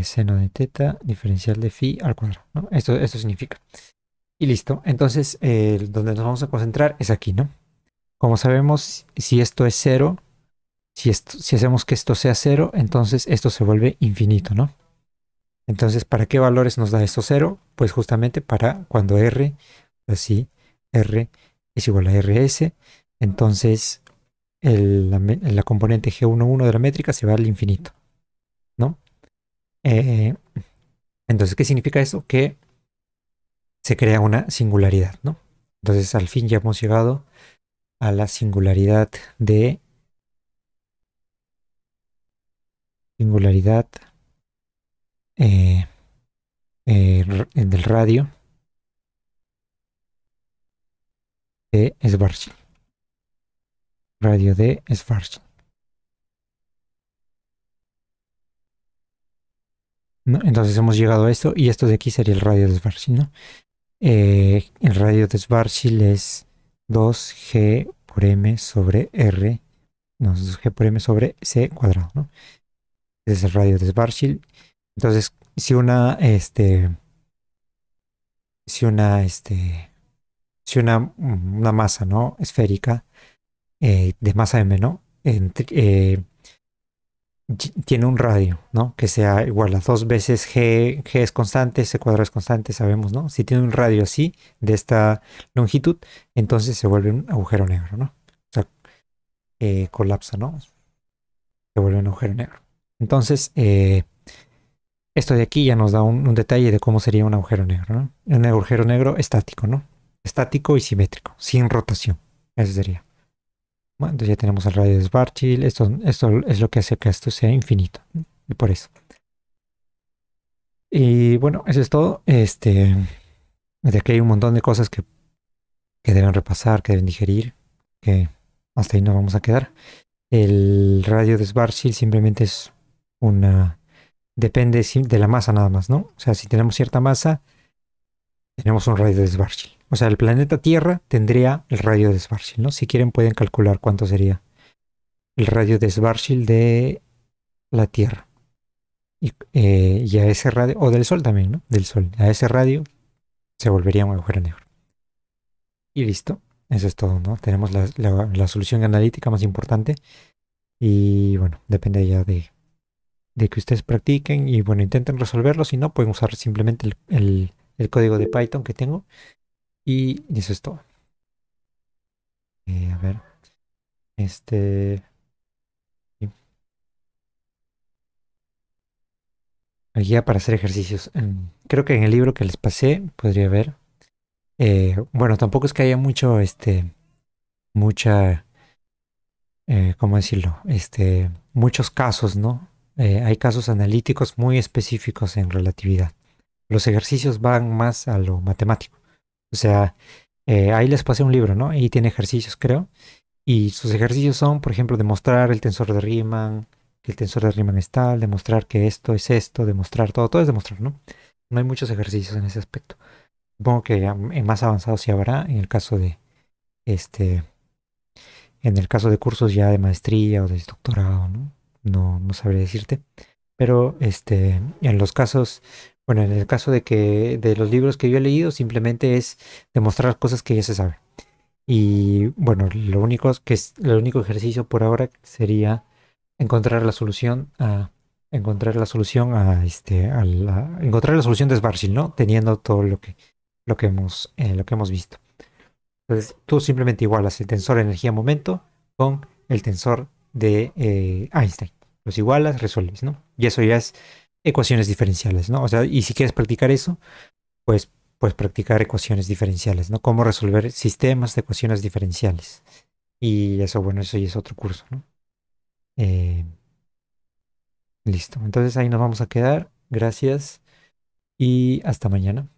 seno de teta, diferencial de phi al cuadrado, ¿no? Esto significa. Y listo. Entonces, donde nos vamos a concentrar es aquí, ¿no? Como sabemos, si esto es cero, si hacemos que esto sea cero, entonces esto se vuelve infinito, ¿no? Entonces, ¿para qué valores nos da esto cero? Pues justamente para cuando R, así, R es igual a RS, entonces la componente G11 de la métrica se va al infinito, ¿no? Entonces, ¿qué significa eso? Que se crea una singularidad, ¿no? Entonces, al fin ya hemos llegado a la singularidad eh, del radio de Schwarzschild. Radio de Schwarzschild, ¿no? Entonces hemos llegado a esto y esto de aquí sería el radio de Schwarzschild, ¿no? El radio de Schwarzschild es 2G por M sobre R, no, 2G por M sobre C cuadrado, ¿no? Ese es el radio de Schwarzschild. Entonces, si una, una masa, ¿no? Esférica de masa M, ¿no? Tiene un radio, ¿no? Que sea igual a dos veces G, G es constante, C cuadrado es constante, sabemos, ¿no? Si tiene un radio así, de esta longitud, entonces se vuelve un agujero negro, ¿no? O sea, colapsa, ¿no? Se vuelve un agujero negro. Entonces, esto de aquí ya nos da un detalle de cómo sería un agujero negro, ¿no? Un agujero negro estático, ¿no? Estático y simétrico, sin rotación. Eso sería. Bueno, entonces ya tenemos el radio de Schwarzschild. Esto es lo que hace que esto sea infinito, ¿no? Y por eso. Y bueno, eso es todo. De aquí hay un montón de cosas que deben repasar, que deben digerir, que hasta ahí no vamos a quedar. El radio de Schwarzschild simplemente es una... Depende de la masa nada más, ¿no? O sea, si tenemos cierta masa, tenemos un radio de Schwarzschild. O sea, el planeta Tierra tendría el radio de Schwarzschild, ¿no? Si quieren pueden calcular cuánto sería el radio de Schwarzschild de la Tierra. Y a ese radio, o del Sol también, ¿no? Del Sol. A ese radio se volvería un agujero negro. Y listo. Eso es todo, ¿no? Tenemos la solución analítica más importante. Y bueno, depende ya de que ustedes practiquen y bueno, intenten resolverlo. Si no, pueden usar simplemente el código de Python que tengo. Y eso es todo. A ver. Este. Sí, la guía para hacer ejercicios. Creo que en el libro que les pasé podría ver. Bueno, tampoco es que haya mucho, mucha, ¿cómo decirlo? Muchos casos, ¿no? Hay casos analíticos muy específicos en relatividad. Los ejercicios van más a lo matemático. O sea, ahí les pasé un libro, ¿no? Y tiene ejercicios, creo. Y sus ejercicios son, por ejemplo, demostrar el tensor de Riemann, que el tensor de Riemann es tal, demostrar que esto es esto, demostrar todo, todo es demostrar, ¿no? No hay muchos ejercicios en ese aspecto. Supongo que en más avanzado sí habrá, en el caso de, este, en el caso de cursos ya de maestría o de doctorado, ¿no? No, no sabría decirte. Pero en los casos, bueno, en el caso de que de los libros que yo he leído, simplemente es demostrar cosas que ya se saben. Y bueno, lo único el único ejercicio por ahora sería encontrar la solución a encontrar la solución encontrar la solución de Schwarzschild, ¿no? Teniendo todo lo que hemos visto. Entonces, tú simplemente igualas el tensor energía-momento con el tensor de Einstein. Los igualas, resuelves, ¿no? Y eso ya es ecuaciones diferenciales, ¿no? O sea, y si quieres practicar eso, pues puedes practicar ecuaciones diferenciales, ¿no? Cómo resolver sistemas de ecuaciones diferenciales. Y eso, bueno, eso ya es otro curso, ¿no? Eh, listo. Entonces ahí nos vamos a quedar. Gracias y hasta mañana.